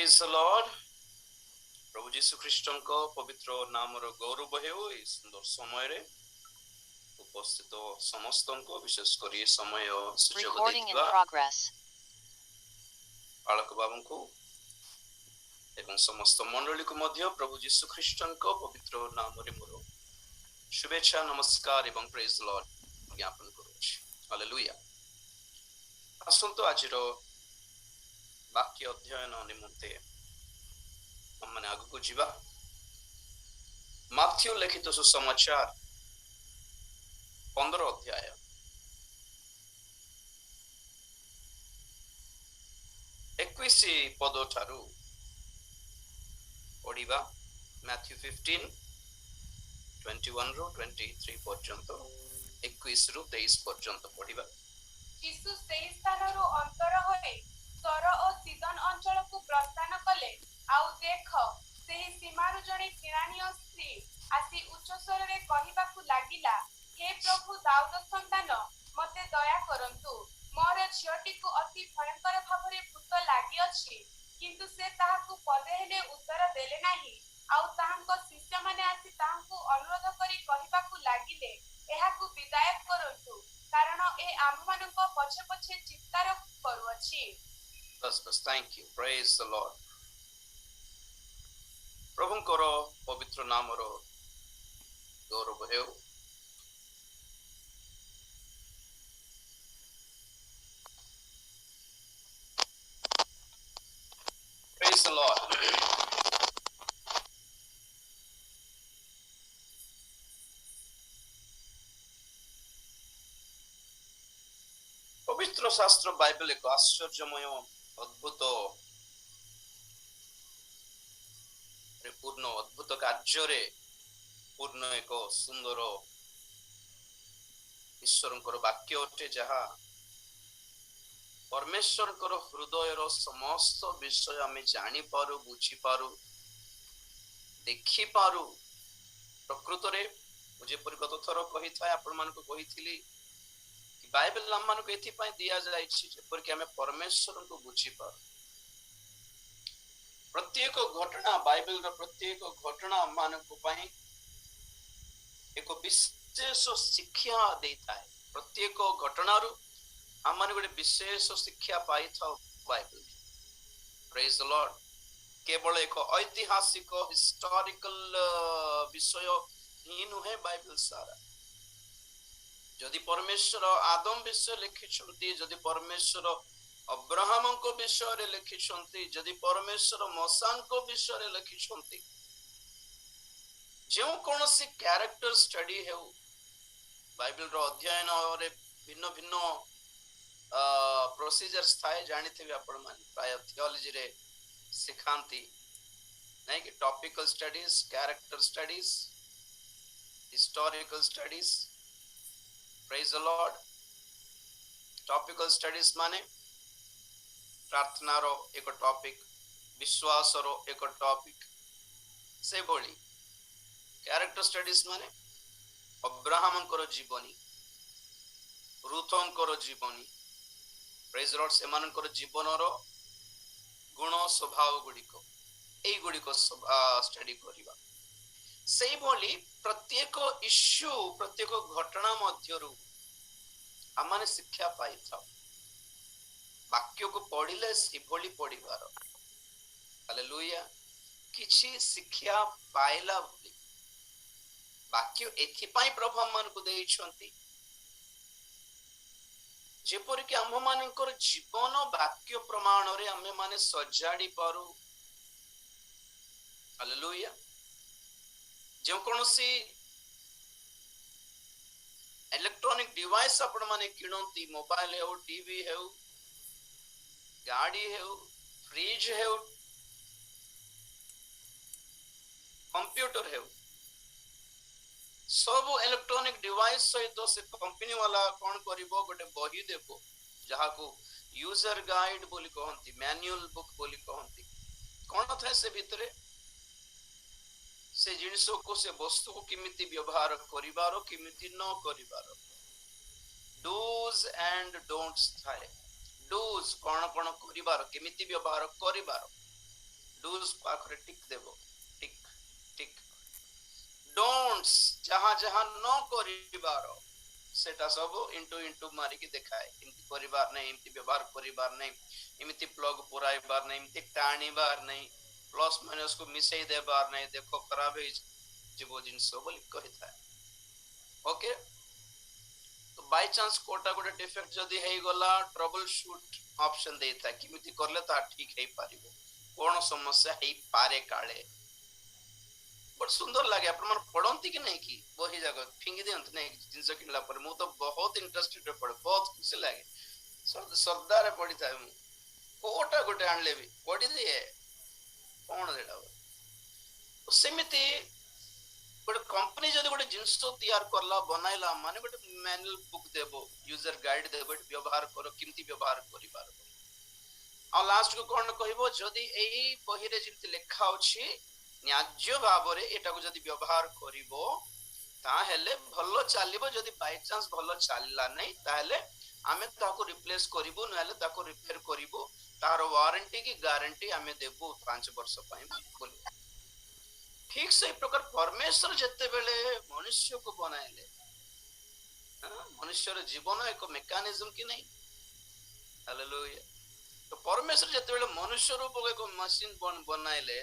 Praise the Lord. प्रभु जीशु ख्रीष्टन को पवित्र नाम रो गौरव हेउ ए सुंदर समय रे उपस्थित समस्त को विशेष करी समय सुयोग देथिबा बालक बाबू को एवं समस्त मंडली को मध्य प्रभु जीशु ख्रीष्टन को पवित्र नाम रे मोर शुभेच्छा नमस्कार एवं प्रेज द लॉर्ड ज्ञापन करूछि। हालेलुया। आसंतो आजिरो वाक्य अध्ययन निमंते हमने आगु को जीवा माथ्यू लिखित सुसमाचार 15 अध्याय 21 पद ठारू पढ़िबा। मैथ्यू 15 21 रो 23 पर्यंत 21 रो 23 पर्यंत पढ़िबा। यीशु सेही स्थानरू अंतर होए सर ओ सीदन अंचल को प्रस्थान कले। आउ देख सेही सीमारू जणे किराणीय स्त्री आसी उच्च स्वर रे कहिबाकू लागिला, हे प्रभु दाऊद संतान मते दया करंतु, मोर झियोटी को अति भयंकर भाबरे भूत लागि अछि। किंतु से ताहाकू पदे हेले उत्तर देले नाही। आउ ताहांको शिष्य माने आसी ताहांकू अनुरोध करी कहिबाकू लागिले, एहाकू विदाय करंतु, कारण ए आममानंको पछे पछे चित्कार करूअछि। बस thank you. Praise the lord. प्रभुंकर पवित्र नाम रो गौरव हेउ। Praise the lord. पवित्र शास्त्र बाइबल एक आश्चर्यमय अद्भुत पूर्ण अद्भुत कार्य पूर्ण एक सुंदर ईश्वर वाक्य अटे, जहा परमेश्वर हृदय समस्त विषय आम जानी पारू, बुझी पारू, देखि पारू। प्रकृत रे मुझे गत थर कही था आपण मान को कही थी कि बाइबल आम मान को एथि पई दिया जाय छि जेपर कि आम परमेश्वर को बुझी पारू। प्रत्येक घटना बाइबल रो प्रत्येक घटना मानक पई एक विशेष शिक्षा देता है। प्रत्येक घटना रु हम माने गोटे विशेष शिक्षा पाई था बाइबल। Praise the Lord. केवल एक ऐतिहासिक हिस्टोरिकल विषय ही नुहे बाइबल सारा। जदि परमेश्वर आदम विषय लिखिछंती, जदि परमेश्वर अब्राहम को विषय रे लिखिछंती, जदि परमेश्वर मूसा को विषय रे लिखिछंती, जो कोनोसी कैरेक्टर स्टडी हेउ बाइबल रो अध्ययन रे भिन्न भिन्न प्रोसीजर्स थाए। जानिथिबे आपण माने प्राय थियोलॉजी रे सिखांती नहीं कि topical studies, character studies, historical studies. Praise the Lord. Topical studies माने प्रार्थना रो एक टॉपिक, विश्वास रो एक टॉपिक, से बोली। कैरेक्टर स्टडीज माने अब्राहम को जीवनी, रुथन को जीवनी, प्रेज लॉर्ड, से मान को जीवन रो गुण स्वभाव गुड़िक एई गुड़िक स्टडी करिबा। सेई बोली प्रत्येक इश्यू, प्रत्येक घटना मध्यरु आमाने शिक्षा पाई था। वाक्य को पढ़िले सिभली पढ़िबार। हालेलुया। किछि शिक्षा पाइला बोली वाक्य एथि पई प्रभु हम को देई छंती जेपर कि हम मानकर जीवन वाक्य प्रमाण रे हमें माने सजाड़ी पारू। हालेलुया। जो कोनोसी इलेक्ट्रॉनिक डिवाइस आपण माने किणंती, मोबाइल हेउ, टीवी हेउ, गाड़ी हेउ, फ्रिज हेउ, कंप्यूटर हेउ, सब इलेक्ट्रॉनिक डिवाइस सहित से कंपनी वाला कौन करिवो गोटे बही देबो जहा को यूजर गाइड बोली कहंती, मैनुअल बुक बोली कहंती। कौन था से भितरे से जिनिसो को, से वस्तु को किमिति व्यवहार करिवारो, किमिति न करिवारो, डूज एंड डोंट्स थाए। डूज कौन कौन करिवारो, किमिति व्यवहार करिवारो, डूज पाखरे टिक देबो टिक टिक डोंट्स जहां जहां न करिबार सेटा सब इंटू इंटू मारिकी देखाए इमती परिवार नहीं इमती व्यवहार परिवार नहीं इमती प्लग पुराइबार नहीं इमती टाणीबार नहीं प्लस माइनस को मिसई देबार नहीं देखो खराब है जीव जिनस बोली कही था ओके तो बाय चांस कोटा गोटे डिफेक्ट जदी हेई गला ट्रबल शूट ऑप्शन देता किमिति करले ता ठीक हेई पारिबो कोन समस्या हेई पारे काले बड़ सुंदर लगे अपन मन पढ़ंती कि नहीं कि वही जगह फिंगी दियंत नहीं जिनसे किनला पर मु तो बहुत इंटरेस्टेड पढ़ बहुत खुशी लगे श्रद्धा रे पढ़ी था मु कोटा गोटे आनले भी पढ़ी दिए कोन देडा तो सेमिति गोटे कंपनी जदी गोटे जिंस तैयार करला बनाइला माने गोटे मैनुअल बुक देबो यूजर गाइड देबो व्यवहार करो किमती व्यवहार करिबार आ लास्ट को कोन कहबो जदी एई बही रे जिमति लेखा अछि न्याज्य भावरे एटा को जदी व्यवहार करिवो ता हेले भलो चालिबो जदी बाय चांस भलो चालला नै ता हेले आमे ताको रिप्लेस करिवो न हेले ताको रिपेयर करिवो तार वारंटी की गारंटी आमे देबो 5 वर्ष पई बोल ठीक से प्रकार परमेश्वर जत्ते बेले मनुष्य को बनाइले मनुष्य रे जीवन एक मेकानिज्म की नहीं हालेलुया तो परमेश्वर जत्ते बेले मनुष्य रूप एक मशीन बनाइले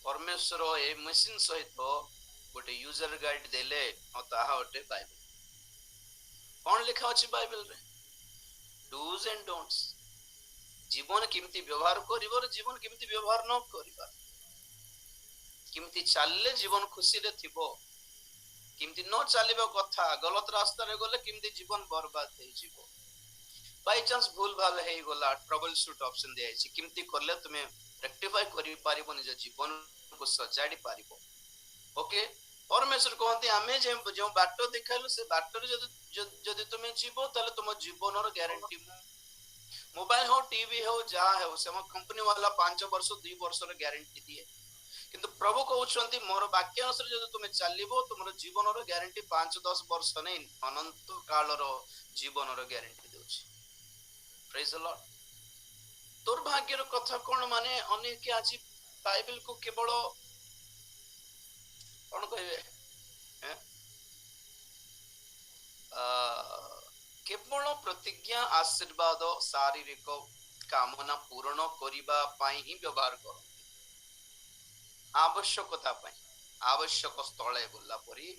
परमेश्वर ए मशीन सहित गोटे यूजर गाइड देले और ताहा ओटे बाइबल कौन लिखा अछि बाइबल रे डूज एंड डोंट्स जीवन किमती व्यवहार करिवर जीवन किमती व्यवहार न करिवर किमती चालले जीवन खुशी रे थिबो किमती न चालिबो कथा गलत रास्ता रे गले किमती जीवन बर्बाद हे जीवो बाय चांस भूल भाल हे गला ट्रबल शूट ऑप्शन दे अछि किमती करले तुमे रेक्टिफाई करि पारिबो निज जीवन को सजाडी पारिबो ओके परमेश्वर कहते आमे जो बाटो देखालु से बाटो रे जदी तुमे जीवो तले तुम जीवन रो ग्यारंटी मोबाइल हो टीवी हो जा हो से कंपनी वाला 5 वर्ष 2 वर्ष रो ग्यारंटी दिए किंतु प्रभु कहउछंती मोर वाक्य अनुसार जदी तुमे चालिबो तुमरो जीवन रो ग्यारंटी 5-10 वर्ष नै अनंत काल रो जीवन रो ग्यारंटी देउछि प्रेज द लॉर्ड दुर्भाग्यर कथा कोन माने अनेक आज बाइबल को केवल कोन कहबे केवल प्रतिज्ञा आशीर्वाद शारीरिक कामना पूर्ण करिबा पई ही व्यवहार करो आवश्यकता पई आवश्यक स्थले बोला परी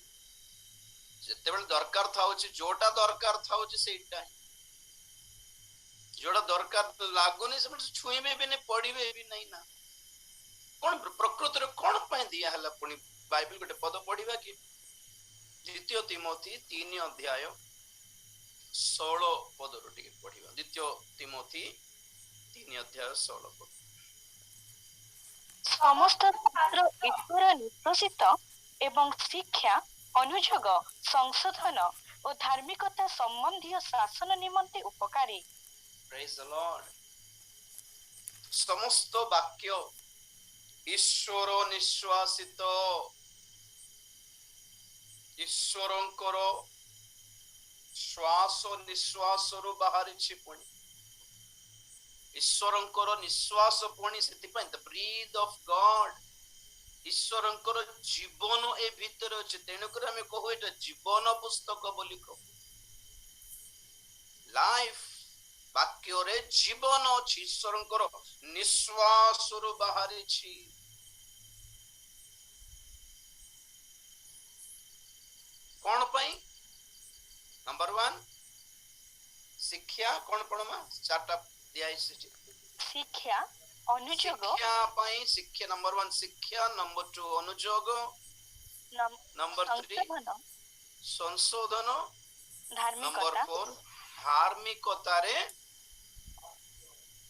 जते बेल दरकार थाउची जोटा दरकार थाउची सेटा जोड़ा दरकार लागुनी से छुईबे भी नहीं पढ़िबे भी नहीं ना कोन प्रकृति रे कोन पय दिया हला पुनी बाइबल गोटे पद पढ़िबा कि द्वितीय तिमोथी 3 अध्याय 16 पद रो टिके पढ़िबा द्वितीय तिमोथी 3 अध्याय 16 पद समस्त शास्त्र ईश्वर निर्देशित एवं शिक्षा अनुयोग संशोधन और धार्मिकता संबंधी शासन निमंते उपकारी Praise the Lord. समस्त वाक्य ईश्वर निश्वासित ईश्वरंकर श्वास निश्वास रु बाहरी छिपुणी ईश्वरंकर निश्वास पुणी सेति पय द ब्रीथ ऑफ गॉड ईश्वरंकर जीवन ए भीतर अछि तेनु कर हम कहू एटा जीवन पुस्तक बोली कहू लाइफ वाक्य रे जीवन अछि ईश्वरंकर निश्वास रु बाहरी छी कोन पई नंबर 1 शिक्षा कोन पणमा चारटा दियाई शिक्षा अनुयोग शिक्षा पई शिक्षा नंबर 1 शिक्षा नंबर 2 अनुयोग नंबर 3 संशोधन नंबर 4 धार्मिकता रे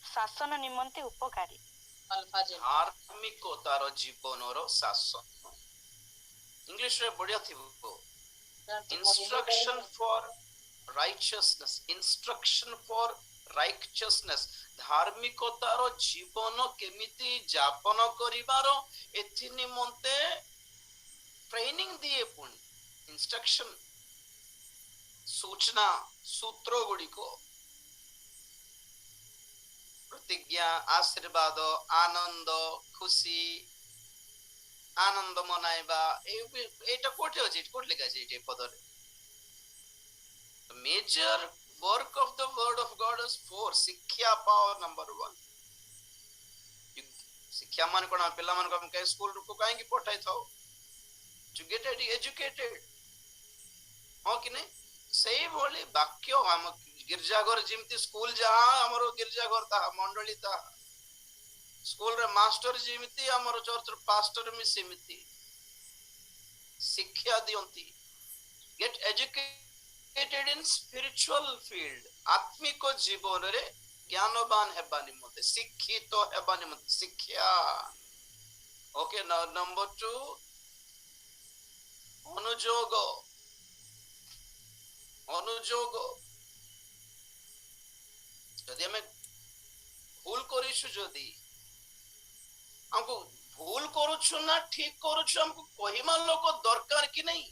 शासन निमंते उपकारी धार्मिकता रो जीवन रो शासन इंग्लिश रे बढ़िया थिबो इंस्ट्रक्शन फॉर राइचसनेस धार्मिकता रो जीवन केमिति यापन करिवारो एथि निमंते ट्रेनिंग दिए पुनी इंस्ट्रक्शन सूचना सूत्र गुडी को प्रतिज्ञा आशीर्वाद आनंद खुशी आनंद मनाइबा एटा कोठे अछि कोठ लिखा अछि एटे पदरे major work of the word of God is for शिक्षा पावर नंबर 1 शिक्षा मान कोन पिला मान को हम स्कूल को काहे की पठाई थाओ टू गेट एजुकेटेड हो कि नहीं सही बोली वाक्य हम गिरजाघर जिमती स्कूल जहां हमरो गिरजाघर ता मंडली ता स्कूल रे मास्टर जिमती हमरो चर्च रे पास्टर में सिमती शिक्षा दियंती get educated in spiritual field आत्मिक जीवन रे ज्ञानवान हेबा निमते शिक्षित हेबा निमते शिक्षा ओके नंबर 2 अनुयोग अनुयोग जदि हमें भूल करिछु जदि हमको भूल करूछु ना ठीक करूछु हमको कहिमा लोक दरकार कि नहीं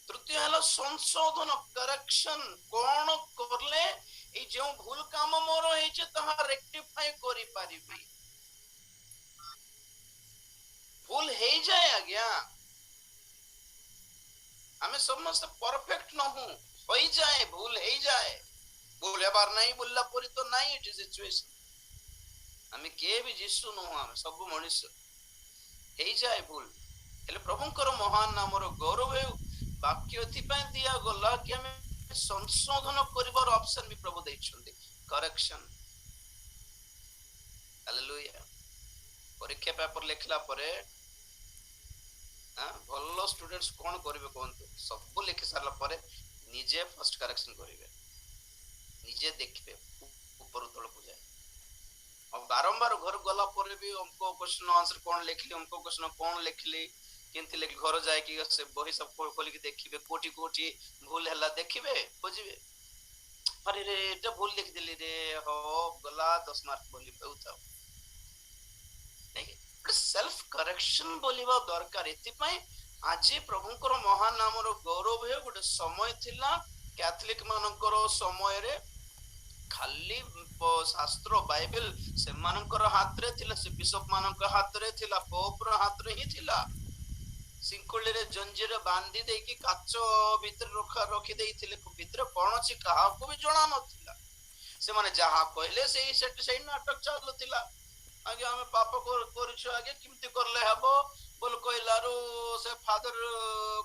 तृतीय हला संशोधन करेक्शन कोन करले ए जो भूल काम मोर हेचे तहा रेक्टिफाई करि पारिबी भूल हे जाए आज्ञा हमें समस्त परफेक्ट न हो जाए भूल हे जाए भूल हेबार नहीं बोलला परी तो नहीं इट सिचुएशन हमें के भी जिसु न हम सब मनुष्य हे जाए भूल हेले प्रभुंकर महान नाम रो गौरव हे वाक्य एथिपाई दिया गला कि हमें संशोधन करिवार ऑप्शन भी प्रभु दैछन्ते करेक्शन हालेलुया परीक्षा पेपर लिखला परे भलो स्टूडेंट्स कोन करिवे कोनतो सब लिखि सारला परे निजे फर्स्ट करेक्शन करिवे निजे देखिबे ऊपर तळ को जाए और बारंबार घर गला परे भी हमको क्वेश्चन आंसर कोन लिखली हमको क्वेश्चन कोन लिखली केनति लिख घर जाए कि से बही सब खोल के देखिबे कोटी कोटी भूल हला देखिबे खोजिबे अरे रे एटा भूल लिख दिली रे हो गला 10 मार्क बोली बहुता सेल्फ करेक्शन बोलिबा दरकार एतिपई आज प्रभुंकर महान नाम रो गौरव हे गोटे समय थिला कैथोलिक मानकर समय रे खाली शास्त्र बाइबल से मानकर हाथ रे थिला से बिशप मानकर हाथ रे थिला पोप रो हाथ रे ही थिला सिंकुली रे जंजीर बांधी दे कि काचो भीतर रखी दे थिले भीतर कोन छि कहा को भी जणा नथिला से माने जहा कहले से नाटक चालुथिला आगे हमें पाप करिछु आगे किमती करले हबो बोल कहलारो से फादर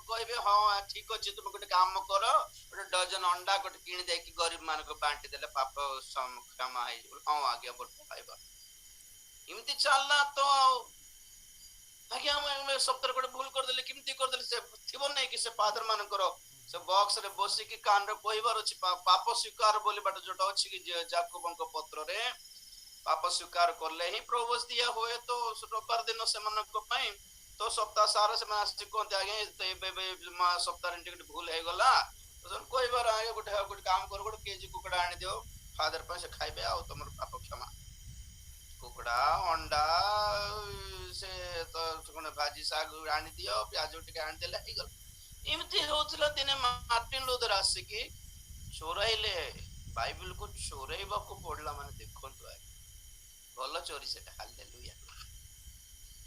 कहबे हां ठीक अछि तुम गोटे काम कर गोटे डजन अंडा गोटे किन दे कि गरीब मान को बांटी देले पाप क्षमा है हां आगे बोल पाइबा इमती चलना तो आगे हम सप्ताह गोटे भूल कर देले किमती कर देले से थिबो नै कि से फादर मान करो से बॉक्स रे बसी कि कान रे कहबार अछि पाप स्वीकार बोली बात जोटा अछि कि जाकोबन को पत्र रे पाप स्वीकार करले ही प्रभु दिया होए तो रविवार दिन से मन को पई तो सप्ताह सारा से मास को आगे तो सप्ताह टिकट भूल हे गला तो कोई बार आगे गोटे काम कर गोटे केजी कुकड़ा आनी दियो फादर पे से खाइबे आ तुमर पाप क्षमा कुकड़ा अंडा से तो कोन भाजी साग आनी दियो प्याज टिके आनी देले हे गल इमती होतला दिने मार्टिन लूथर आसे कि चोराइले बाइबल को चोराइबा को पड़ला माने देखंतु आगे भलो चोरी से हालेलुया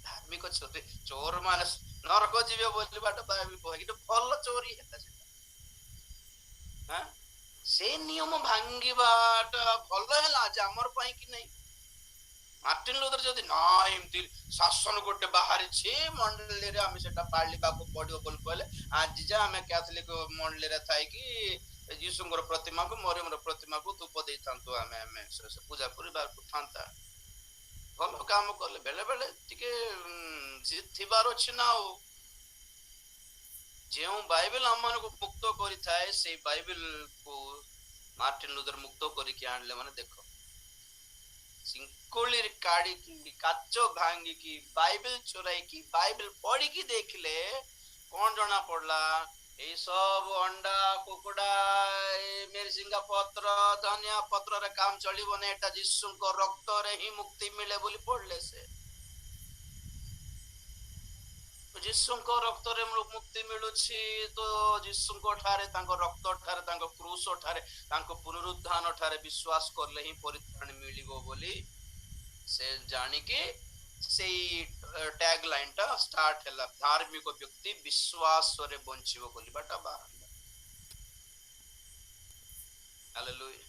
धार्मिक चोरी चोर माने नरक जीवे बोली बाट बाइबल कहे कि भलो चोरी हेता से हां से नियम भांगीबाट भलो हैला आज हमर पई कि नहीं मार्टिन लूथर जदी ना एमती शासन गोटे बाहर छे मंडली रे हम सेटा पाळली बाको पडियो बोल कहले आज जा हम कैथोलिक मंडली रे थाई कि यीशुंगर प्रतिमा को मरियमर प्रतिमा को धूप देई थांतो हमें से पूजा परिवार को थांता भलो काम करले बेले बेले टिके थिबार अछि ना जेउ बाइबल हमन को मुक्त करि थाए से बाइबल को मार्टिन लूथर मुक्त करि के आनले माने देखो सिंकोली रे काडी की काचो भांगी की बाइबल चोराई की बाइबल पढ़ी की देखले कोन जणा पड़ला ए सब अंडा कुकुड़ा मेरसिंगा पत्र धनिया पत्र रे काम चलिबो ने एटा यीशु को रक्त रे ही मुक्ति मिले बोली पढ़ले से ଯୀଶୁଙ୍କ ରକ୍ତରେ ମୁକ୍ତି ମିଳୁଛି, ତ ଯୀଶୁଙ୍କ ଠାରେ, ତାଙ୍କ ରକ୍ତ ଠାରେ, ତାଙ୍କ କ୍ରୁଶ ଠାରେ, ତାଙ୍କ ପୁନରୁଦ୍ଧାନ ଠାରେ ବିଶ୍ୱାସ କଲେ ହିଁ ପରିତ୍ରାଣ ମିଳିବ ବୋଲି ସେ ଜାଣିକି ସେଇ ଟ୍ୟାଗ ଲାଇନ ଟା ଷ୍ଟାର୍ଟ ହେଲା, ଧାର୍ମିକ ବ୍ୟକ୍ତି ବିଶ୍ୱାସରେ ବଞ୍ଚିବ ବୋଲିବାଟା ବାହାରିଲା। ହାଲେଲୁୟା।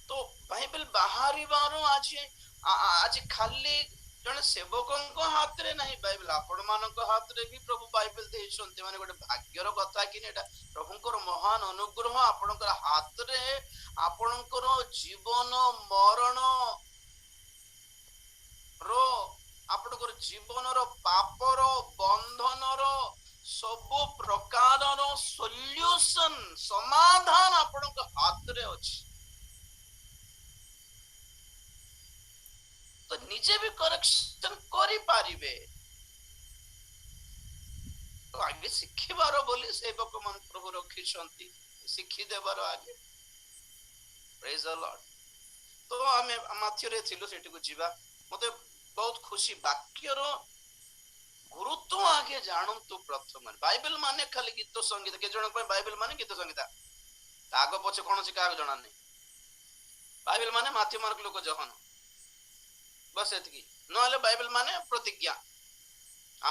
ତ ବାଇବେଲ ବାହାରିବାର ଆଜି ଖାଲି ଜଣେ ସେବକଙ୍କ ହାତରେ ନାହିଁ, ବାଇବେଲ ଆପଣ ମାନଙ୍କ ହାତରେ ବି ପ୍ରଭୁ ବାଇବେଲ ଦେଇଛନ୍ତି। ମାନେ ଗୋଟେ ଭାଗ୍ୟର କଥା କି ଏଟା ପ୍ରଭୁଙ୍କର ମହାନ ଅନୁଗ୍ରହ। ଆପଣଙ୍କର ହାତରେ ଆପଣଙ୍କର ଜୀବନ ମରଣ ର, ଆପଣଙ୍କର ଜୀବନର ପାପର ବନ୍ଧନର ସବୁ ପ୍ରକାରର ସଲ୍ୟୁସନ, ସମାଧାନ ଆପଣଙ୍କ ହାତରେ ଅଛି। ତ ନିଜେ ବି କରେକ୍ସନ କରିପାରିବେ। ଆଗେ ଶିଖିବାର ବୋଲି ସେବକ ମାନ ପ୍ରଭୁ ରଖିଛନ୍ତି, ଶିଖିଦେବାର ଆଗେ। ପ୍ରେଜ ଦ ଲର୍ଡ। ତ ଆମେ ମାଥ୍ୟୁରେ ଥିଲୁ, ସେଠିକୁ ଯିବା। ମତେ ବହୁତ ଖୁସି, ବାକ୍ୟର ଗୁରୁତ୍ୱ ଆଗେ ଜାଣନ୍ତୁ। ପ୍ରଥମେ ବାଇବେଲ ମାନେ ଖାଲି ଗୀତ ସଙ୍ଗୀତ, କେତେ ଜଣଙ୍କ ପାଇଁ ବାଇବେଲ ମାନେ ଗୀତ ସଙ୍ଗୀତ, ଆଗ ପଛେ କୌଣସି କାହାକୁ ଜଣା ନାହିଁ। ବାଇବେଲ ମାନେ ମାଥ୍ୟୁ ମାର୍କ ଲୁକ ଯୋହନ, ବସ୍ ଏତିକି। ନହେଲେ ବାଇବେଲ ମାନେ ପ୍ରତିଜ୍ଞା,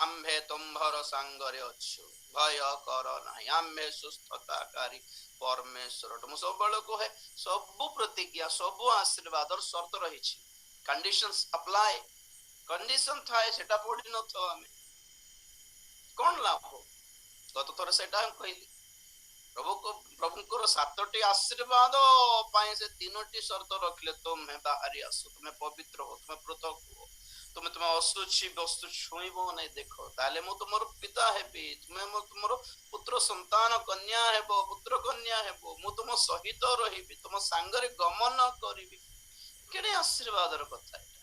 ଆମ୍ଭେ ତୁମ୍ଭର ସାଙ୍ଗରେ ଅଛୁ, ଭୟ କର ନାହିଁ, ଆମ୍ଭେ ସୁସ୍ଥତାକାରୀ ପରମେଶ୍ୱର। ମୁଁ ସବୁବେଳେ କୁହେ, ସବୁ ପ୍ରତିଜ୍ଞା, ସବୁ ଆଶୀର୍ବାଦର ସର୍ତ୍ତ ରହିଛି, କଣ୍ଡିସନ୍ସ ଆପ୍ଲାଏ। କଣ୍ଡିସନ ଥାଏ, ସେଟା ପଢି ନଥାଉ ଆମେ, କଣ ଲାଭ? ଗତ ଥର ସେଟା କହିଲି, ପ୍ରଭୁଙ୍କର 7ଟି ଆଶୀର୍ବାଦ ପାଇଁ ସେ 3ଟି ସର୍ତ୍ତ ରଖିଲେ। ତୁମେ ବାହାରି ଆସ, ତୁମେ ପବିତ୍ର ହୋ, ତୁମେ ପୃଥକ ହୁଅ, ତୁମେ ଅଶୁଚି ବସ୍ତୁ ଛୁଇଁବ ନାହିଁ, ଦେଖ ତାହେଲେ ମୁଁ ତୁମର ପିତା ହେବି, ତୁମେ ତୁମର ପୁତ୍ର ସନ୍ତାନ କନ୍ୟା ହେବ, ପୁତ୍ର କନ୍ୟା ହେବ, ମୁଁ ତୁମ ସହିତ ରହିବି, ତୁମ ସାଙ୍ଗରେ ଗମନ କରିବି। କେଡ଼େ ଆଶୀର୍ବାଦର କଥା ଏଟା।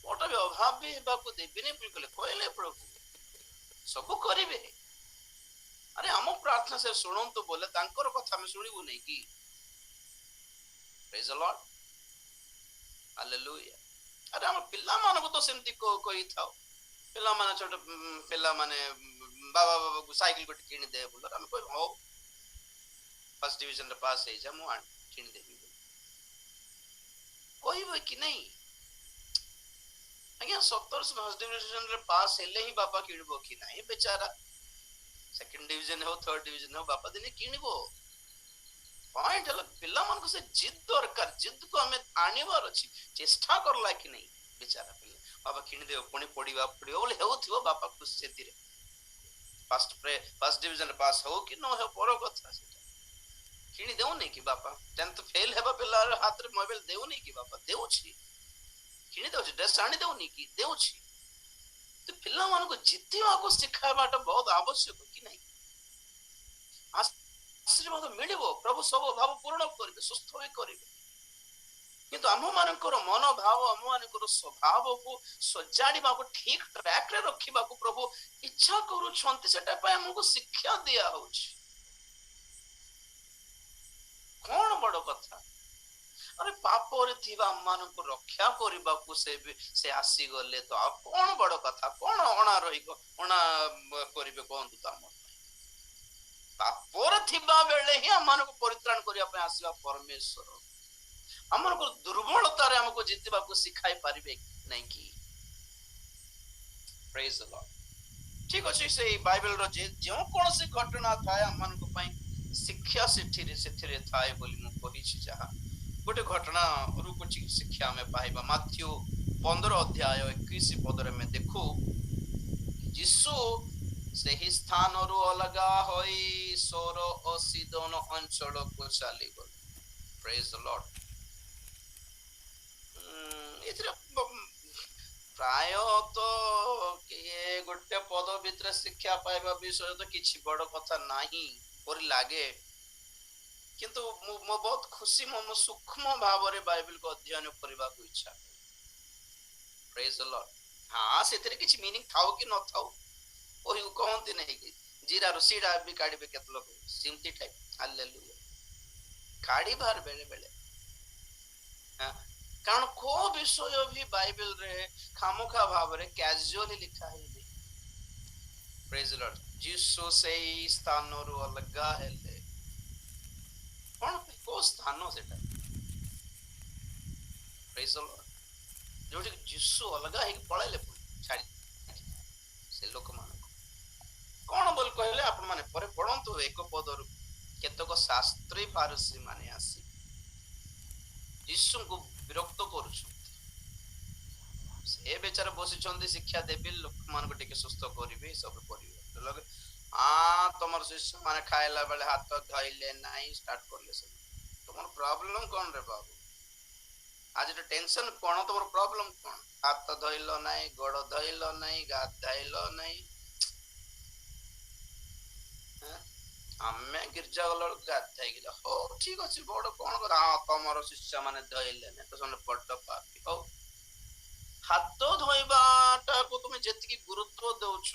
ମୋଟା ବି ଅଭାବ ବି ହେବାକୁ ଦେବିନି କହିଲେ ପ୍ରଭୁ, ସବୁ କରିବେ। ଆରେ ଆମ ପ୍ରାର୍ଥନା ସେ ଶୁଣନ୍ତୁ ବୋଲେ ତାଙ୍କର କଥା ଆମେ ଶୁଣିବୁ ନାହିଁ କି? ପ୍ରେଜ ଦ ଲର୍ଡ, ହାଲେଲୁୟା। ଆରେ ଆମ ପିଲାମାନଙ୍କୁ ତ ସେମିତି କହିଥାଉ, ପିଲାମାନେ ଛୋଟ ପିଲାମାନେ ବାବାକୁ ସାଇକେଲ ଗୋଟେ କିଣିଦେ ବୋଲ, ଆମେ କହିବୁ ହଉ ଫାର୍ଷ୍ଟ ଡିଭିଜନରେ ପାସ୍ ହେଇଯା, ମୁଁ କିଣିଦେବି କହିବ କି ନାଇଁ? ଆଜ୍ଞା 17 ଫାର୍ଷ୍ଟ ଡିଭିଜନରେ ପାସ୍ ହେଲେ ହିଁ ବାପା କିଣିବ କି ନାହିଁ? ବେଚାରା ସେକେଣ୍ଡ ଡିଭିଜନ ହଉ, ଥର୍ଡ ଡିଭିଜନ ହଉ, ବାପା ଦିନେ କିଣିବ। ପଏଣ୍ଟ ହେଲା ପିଲାମାନଙ୍କୁ ସେ ଜିଦ୍ ଦରକାର, ଜିଦକୁ ଆମେ ଆଣିବାର ଅଛି। ଚେଷ୍ଟା କରଲା କି ନାଇଁ ବେଚାରା ପିଲା, ବାପା କିଣିଦେବ, ପୁଣି ପଢିବା ପଡିବ ବୋଲି ହେଉଥିବ, ବାପା ଖୁସି ସେଥିରେ। ଫାର୍ଷ୍ଟ ଡିଭିଜନ ପାସ୍ ହଉ କି ନ ହଉ ବଡ କଥା, ସେଟା କିଣି ଦେଉନି କି ବାପା? 10th ଫେଲ ହେବା ପିଲା ହାତରେ ମୋବାଇଲ ଦେଉନି କି ବାପା? ଦେଉଛି, କିଣି ଦେଉଛି, ଡ୍ରେସ ଆଣି ଦେଉନି କି? ଦେଉଛି। ତ ପିଲାମାନଙ୍କୁ ଜିତିବାକୁ ଶିଖାଇବାଟା ବହୁତ ଆବଶ୍ୟକ କି ନାହିଁ? ଆଶୀର୍ବାଦ ମିଳିବ, ପ୍ରଭୁ ସବୁ ଅଭାବ ପୂରଣ କରିବେ, ସୁସ୍ଥ ବି କରିବେ। କିନ୍ତୁ ଆମମାନଙ୍କର ମନୋଭାବ, ଆମମାନଙ୍କର ସ୍ୱଭାବକୁ ସଜାଡ଼ିବାକୁ, ଠିକ ଟ୍ରାକରେ ରଖିବାକୁ ପ୍ରଭୁ ଇଚ୍ଛା କରୁଛନ୍ତି। ସେଟା ପାଇଁ ଆମକୁ ଶିକ୍ଷା ଦିଆ ହଉଛି। କଣ ବଡ କଥା? ଆରେ ପାପରେ ଥିବା ଆମମାନଙ୍କୁ ରକ୍ଷା କରିବାକୁ ସେ ଆସିଗଲେ, ତ ଆଉ କଣ ବଡ କଥା? କଣ ଅଣା କରିବେ କୁହନ୍ତୁ ତ? ଆମ ପାପରେ ଥିବା ବେଳେ ହିଁ ଆମମାନଙ୍କୁ ପରିତ୍ରାଣ କରିବା ପାଇଁ ଆସିବା ପରମେଶ୍ୱର ଆମକୁ ଦୁର୍ବଳତାରେ ଆମକୁ ଜିତିବାକୁ ଶିଖାଇ ପାରିବେ ନାଇଁ କି? ପ୍ରେଜ ଦ ଲର୍ଡ। ଠିକ ଅଛି, ସେଇ ବାଇବେଲର ଯେଉଁ କୌଣସି ଘଟଣା ଥାଏ ଆମମାନଙ୍କ ପାଇଁ ଶିକ୍ଷା ସେଥିରେ ଥାଏ ବୋଲି ମୁଁ କହିଛି। ଯାହା ଗୋଟେ ଘଟଣାରୁ କିଛି ଶିକ୍ଷା ଆମେ ପାଇବା। ମାଥ୍ୟୁ 15 ଅଧ୍ୟାୟ 21 ପଦରେ ଆମେ ଦେଖୁ, ଯୀଶୁ ସେହି ସ୍ଥାନରୁ ଅଲଗା ହୋଇ ସୋର ଓ ସିଦୋନ ଅଞ୍ଚଳକୁ ଚାଲିଗଲେ। ପ୍ରେଜ ଦ ଲର୍ଡ। ଏଥିରେ ପ୍ରାୟତଃ ଗୋଟେ ପଦ ଭିତରେ ଶିକ୍ଷା ପାଇବା ବିଷୟ ତ କିଛି ବଡ କଥା ନାହିଁ ପରି ଲାଗେ, କିନ୍ତୁ ମୁଁ ବହୁତ ଖୁସି, ମୁଁ ସୂକ୍ଷ୍ମ ଭାବରେ ବାଇବେଲକୁ ଅଧ୍ୟୟନ କରିବାକୁ ଇଚ୍ଛା। ପ୍ରେଜ ଦ ଲର୍ଡ। ହଁ, ସେଥିରେ କିଛି ମିନିଂ ଥାଉ କି ନଥାଉ, କହନ୍ତି ନାହିଁ କି ଜିରାରୁ ସିଡା ବି କାଢିବେ କେତେ ଲୋକ, ସେମିତି ଟାଇପ। ହାଲେଲୁୟା। କାଢିବାର ବେଳେ ବେଳେ, କାରଣ କୋଉ ବିଷୟ ବି ବାଇବେଲରେ ଖାମୋଖା ଭାବରେ କ୍ୟାଜୁଆଲି ଲେଖା ହେଇନି। ପ୍ରେଜ୍ ଦ ଲର୍ଡ। ଯୀଶୁ ସେଇ ସ୍ଥାନରୁ ଅଲଗା ହେଲେ କଣ ପାଇଁ? କୋଉ ସ୍ଥାନ ସେଟା? ପ୍ରେଜ୍ ଦ ଲର୍ଡ। ଯୋଉଠି ଯୀଶୁ ଅଲଗା ହେଇକି ପଳେଇଲେ ଛାଡି ସେ ଲୋକମାନଙ୍କୁ କଣ ବୋଲି କହିଲେ ଆପଣ ମାନେ ପରେ ପଢନ୍ତୁ ଏକ ପଦରୁ। କେତେକ ଶାସ୍ତ୍ରୀ ଫାରିସୀ ମାନେ ଆସି ଯୀଶୁଙ୍କୁ ବିରକ୍ତ କରୁଛନ୍ତି। ସେ ବେଚାରା ବସିଛନ୍ତି, ଶିକ୍ଷା ଦେବି, ଲୋକମାନଙ୍କୁ ଟିକେ ସୁସ୍ଥ କରିବି, ସବୁ କରିବେ। ତମର ଶିଷ୍ୟ ମାନେ ଖାଇଲା ବେଳେ ହାତ ଧୋଇଲେ ନାହିଁ, ଷ୍ଟାର୍ଟ କଲେ ସବୁ। ତମର ପ୍ରୋବ୍ଲେମ କଣ ରେ ବାବୁ? ଆଜିର ଟେନସନ କଣ? ତମର ପ୍ରୋବ୍ଲେମ କଣ? ହାତ ଧୋଇଲ ନାହିଁ, ଗୋଡ ଧୋଇଲ ନାହିଁ, ଗାଧୋଇଲ ନାହିଁ। ଆମେ ଗିର୍ଜା ଗଲା ବେଳକୁ ଗାଧେଇକି ଯାଉ। ହଉ ଠିକ ଅଛି, ବଡ କଣ କର? ହଁ ତମର ଶିଷ୍ୟ ମାନେ ଧୋଇଲେନି ତ ସେମାନେ ବଡ ପାପୀ। ହଉ, ହାତ ଧୋଇବାଟାକୁ ତୁମେ ଯେତିକି ଗୁରୁତ୍ୱ ଦଉଛ,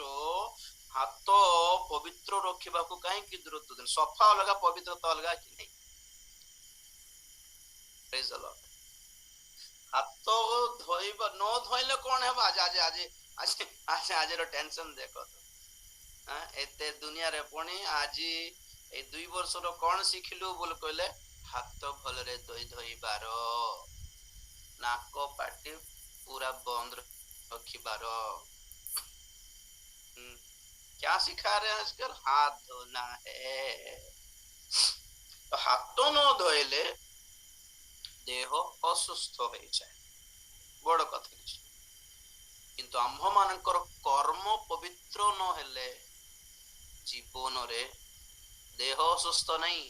ହାତ ପବିତ୍ର ରଖିବାକୁ କାହିଁକି ଗୁରୁତ୍ୱ ଦେଉଛ? ସଫା ଅଲଗା, ପବିତ୍ରତା ଅଲଗା କି ନାହିଁ? ପ୍ରେଜ୍ ଦ ଲର୍ଡ। ହାତ ଧୋଇବା ନ ଧୋଇଲେ କଣ ହେବ? ଆଜିର ଟେନସନ ଦେଖ। ଏତେ ଦୁନିଆରେ ପୁଣି ଆଜି ଏଇ 2 ବର୍ଷର କଣ ଶିଖିଲୁ ବୋଲି କହିଲେ, ହାତ ଭଲରେ ଧୋଇବାର, ନାକ ପାଟି पूरा बंद रखिबार। क्या सिखा रहे हैं आजकल? हाथ धोना है। तो हाथ न धोइले देह असुस्थ हो जाए, बड़ कथा किछि। किंतु आम्भ मानकर कर्म पवित्र न हेले जीवन रे देह असुस्थ नहीं,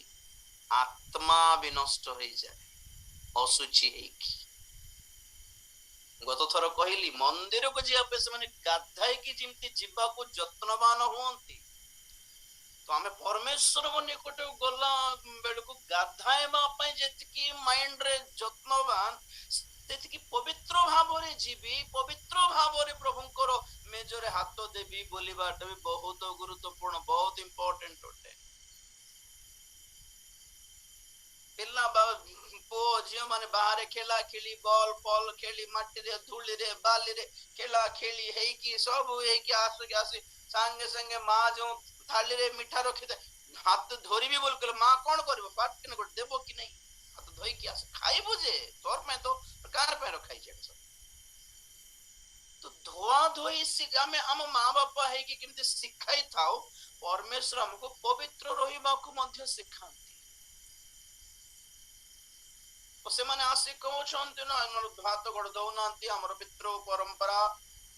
आत्मा भी नष्ट हो जाए असुचि हेकी। गत थर कहली मंदिर को जीवा पे से गाधाई जिमती जीवाको जत्नवान हुअंती, तो आमे परमेश्वर को निकट गला बेलको गाधाइबा पई जेतिकी माइंड रे जत्नवान, सेतिकी पवित्र भाव रे जीवी, पवित्र भाव रे प्रभुंकर मेजरे हाथ देवी बोलिबाटा भी बहुत गुरुत्वपूर्ण, बहुत इंपोर्टेंट होते। पिला पुओ झील माने बाहर खेला खेली, बॉल पॉल खेली, मट्टी रे धूली रे बाली रे खेला खेली हेकी सब हेकी आसी संगे संगे माँ जो थाली रे मिठा रखी दे, हाथ धोरी भी बोल कर माँ कौन करिवो? पाट के गोट देबो कि नहीं? हाथ धोई कि आसे खाइबो जे तोर में तो कार पे रखाई जे सब। तो धोआ धोई आमे हम माँ बापा हेकी केमते सिखाई थाओ, परमेश्वर हमको पवित्र रहिबा को मध्य सिखांती। से माने आसी कहउछन्ति ना हमर भात गोड़ दउनांती, हमर पितृ परंपरा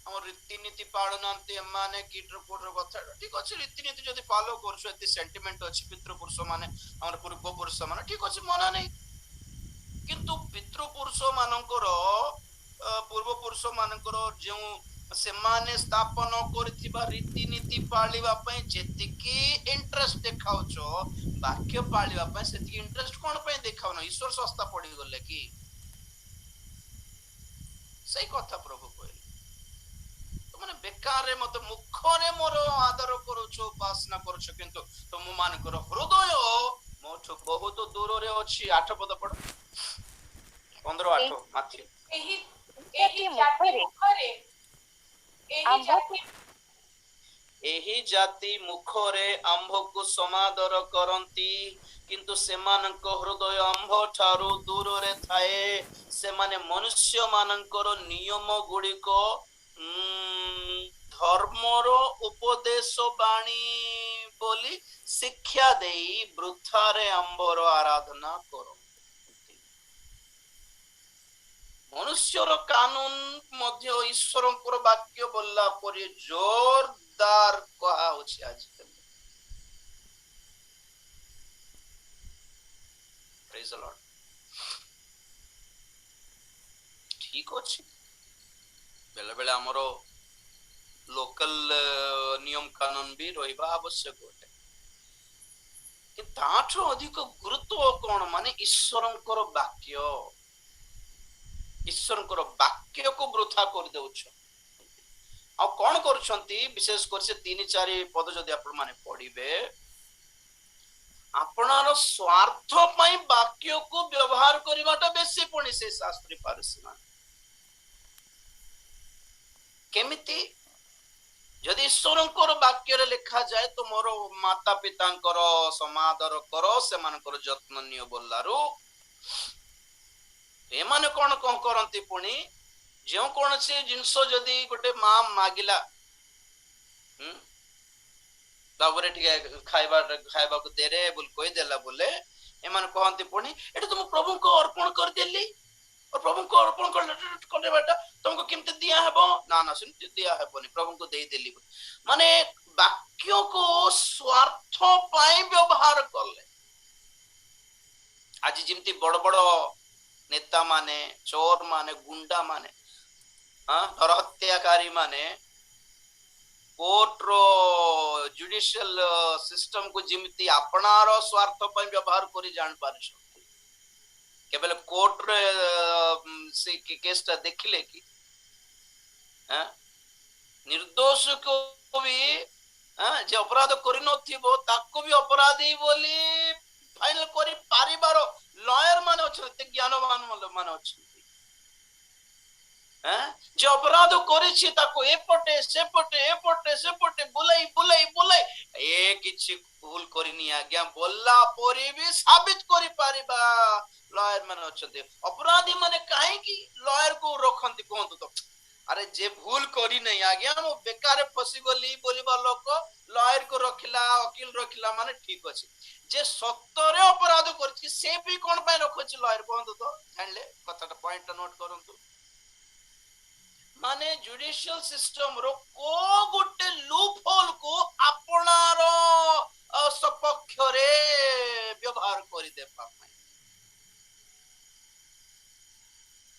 हमर रीति नीति पाळुनांती, माने कीटर कोटर कथा ठीक अछि। रीति नीति जदि फॉलो करछु, एति सेंटिमेंट अछि पितृ पुरुष माने हमर पूर्व पुरुष माने ठीक अछि, मना नहीं। किंतु पितृ पुरुष मानकर पूर्व पुरुष मानकर जे से माने स्थापन करथिबा रीति नीति पाळिबा पई जेतिकी इंटरेस्ट देखाउछो, वाक्य पाळिबा पई सेतिकी इंटरेस्ट कोन पई देखाउनो? ईश्वर सस्ता पड़ी गले कि? सही कथा प्रभु कहले। तो माने बेकार रे मत मुखरे मोर आदर करूछो, उपासना करूछो, किंतु तुम मानकर हृदय मोठो बहुत दूर रे अछि। 8 पद पढ, 15-8 माथि। एही जाति मुखरे आंभ को समादर करंती, किंतु सेमानक हृदय आंभ ठारू दूर रे थाए। सेमाने मनुष्य मानकर नियम गुड़िक धर्मर उपदेश बाणी बोली शिक्षा देई वृथारे आंबर आराधना करो। मनुष्यर कानून मध्य ईश्वरंकर वाक्य बोलला परे जोरदार कहा होछि आजकल। Praise the Lord. ठीक अछि, बेले बेले हमरो लोकल नियम कानून भी रहिबा आवश्यक होते, कि ताठो अधिक गुरुत्व कोन? माने ईश्वरंकर वाक्य, ईश्वरंकर वाक्य को वृथा कर देउछ। आ कोन करछंती? विशेष कर से 3-4 पद जदि आपण माने पढिबे, आपनार स्वार्थ पई वाक्य को व्यवहार करिवाटा बेसी पुणी से शास्त्री फारिसी मान। केमिति? ଯଦି ଈଶ୍ୱରଙ୍କର ବାକ୍ୟରେ ଲେଖା ଯାଏ ତୁମର ମାତା ପିତାଙ୍କର ସମାଦର କର ସେମାନଙ୍କର ଯତ୍ନ ନିଅ ବୋଲାରୁ ଏମାନେ କଣ କରନ୍ତି ପୁଣି ଯେଉଁ କୌଣସି ଜିନିଷ ଯଦି ଗୋଟେ ମା ମାଗିଲା ତାପରେ ଟିକେ ଖାଇବାକୁ ଦେରେ ବୋଲି କହିଦେଲା ବୋଲେ ଏମାନେ କହନ୍ତି ପୁଣି ଏଟା ତ ମୁଁ ପ୍ରଭୁଙ୍କୁ ଅର୍ପଣ କରିଦେଲି ପ୍ରଭୁଙ୍କୁ ଅର୍ପଣ କରିବାଟା ତମକୁ କେମିତି ଦିଆହେବ ନା ସେମିତି ଦିଆହେବନି ପ୍ରଭୁଙ୍କୁ ଦେଇଦେଲି ମାନେ ବାକ୍ୟକୁ ସ୍ୱାର୍ଥ ପାଇଁ ବ୍ୟବହାର କଲେ। ଆଜି ଯେମିତି ବଡ ବଡ ନେତା ମାନେ ଚୋର ମାନେ ଗୁଣ୍ଡା ମାନେ ନର ହତ୍ୟାକାରୀ ମାନେ କୋର୍ଟର ଜୁଡିସିଆଲ ସିଷ୍ଟମ କୁ ଯେମିତି ଆପଣାର ସ୍ୱାର୍ଥ ପାଇଁ ବ୍ୟବହାର କରି ଜାଣିପାରୁଛନ୍ତି। କେବଳ କୋର୍ଟରେ ସେ କେସଟା ଦେଖିଲେ କି ନିର୍ଦ୍ଦୋଷକୁ ବି ଯେ ଅପରାଧ କରିନଥିବ ତାକୁ ବି ଅପରାଧୀ ବୋଲି ଫାଇନାଲ କରି ପାରିବାର ଲୟର ମାନେ ଅଛନ୍ତି, ଜ୍ଞାନବାନ ମାନେ ଅଛନ୍ତି। ଯେ ଅପରାଧ କରିଛି ତାକୁ ଏପଟେ ସେପଟେ ବୁଲେଇ ଏ କିଛି ଭୁଲ କରିନି ଆଜ୍ଞା ବୋଲା ପରେ ବି ସାବିତ କରିପାରିବା ଲୟର ମାନେ ଅଛନ୍ତି। ଅପରାଧୀ ମାନେ କାହିଁକି ଲୟର କୁ ରଖନ୍ତି କୁହନ୍ତୁ ତ? ଆରେ ଯେ ଭୁଲ କରିନାହିଁ ଆଜ୍ଞା ମୁଁ ବେକାରେ ଫସିଗଲି ବୋଲିବା ଲୋକ ଲୟର କୁ ରଖିଲା ଓକିଲ ରଖିଲା ମାନେ ଠିକ ଅଛି। ଯେ ସତରେ ଅପରାଧ କରିଛି ସେ ବି କଣ ପାଇଁ ରଖୁଛି ଲୟର କୁହନ୍ତୁ ତ? ଜାଣିଲେ କଥାଟା ପଏଣ୍ଟଟା ନୋଟ କରନ୍ତୁ। ମାନେ ଜୁଡିସିଆଲ ସିଷ୍ଟମ ର କୋ ଗୋଟେ ଲୁପ୍ ହୋଲ କୁ ଆପଣାର ସପକ୍ଷରେ ବ୍ୟବହାର କରିଦେବା ପାଇଁ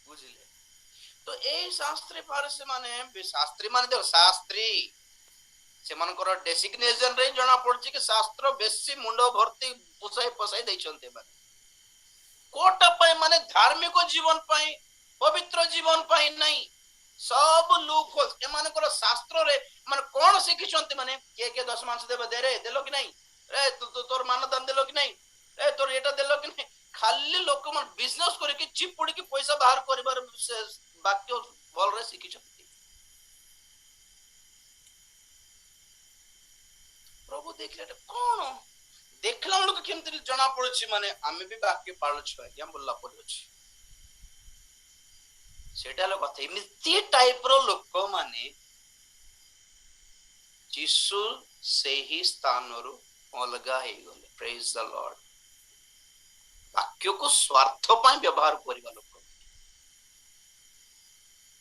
ବୁଝିଲେ। ତ ଏଇ ଶାସ୍ତ୍ରୀ ଫାରସୀ ମାନେ ଶାସ୍ତ୍ରୀ ସେମାନଙ୍କର ଡେସିଗ୍ନେସନ ରେ ଜଣା ପଡୁଛି କି ଶାସ୍ତ୍ର ବେଶୀ ମୁଣ୍ଡ ଭର୍ତ୍ତି ପୋଷାଇ ଦେଇଛନ୍ତି। ମାନେ କୋଟା ପାଇଁ ମାନେ ଧାର୍ମିକ ଜୀବନ ପାଇଁ ପବିତ୍ର ଜୀବନ ପାଇଁ ନାହିଁ ସବୁ ଲୁପ୍ ହୋଲ ଏମାନଙ୍କର ଶାସ୍ତ୍ରରେ ମାନେ କଣ ଶିଖିଛନ୍ତି ମାନେ କିଏ ଦଶମାଂଶ ଦେଲ କି ନାଇଁ ତୋର ମାନଦାନ ଦେଲ କି ନାଇଁ ତୋର ଏଟା ଦେଲ କି ନାଇଁ ଖାଲି ଲୋକମାନେ ବିଜନେସ କରିକି ଚିପୁଡିକି ପଇସା ବାହାର କରିବାର ବାକ୍ୟ ଭଲରେ ଶିଖିଛନ୍ତି। ପ୍ରଭୁ ଦେଖିଲେ କଣ ଦେଖିଲା ବେଳକୁ କେମିତି ଜଣା ପଡୁଛି ମାନେ ଆମେ ବି ବାକ୍ୟ ପାଳୁଛୁ ଆଜ୍ଞା ବୋଲା ପରି ଅଛି। ସେଇଟା ହେଲା କଥା। ଏମିତି ଟାଇପ ର ଲୋକମାନେ ଯୀଶୁ ସେହି ସ୍ଥାନରୁ ଅଲଗା ହେଇଗଲେ। ପ୍ରେଜ ଦ ଲର୍ଡ। ବାକ୍ୟକୁ ସ୍ୱାର୍ଥ ପାଇଁ ବ୍ୟବହାର କରିବା ଲୋକ,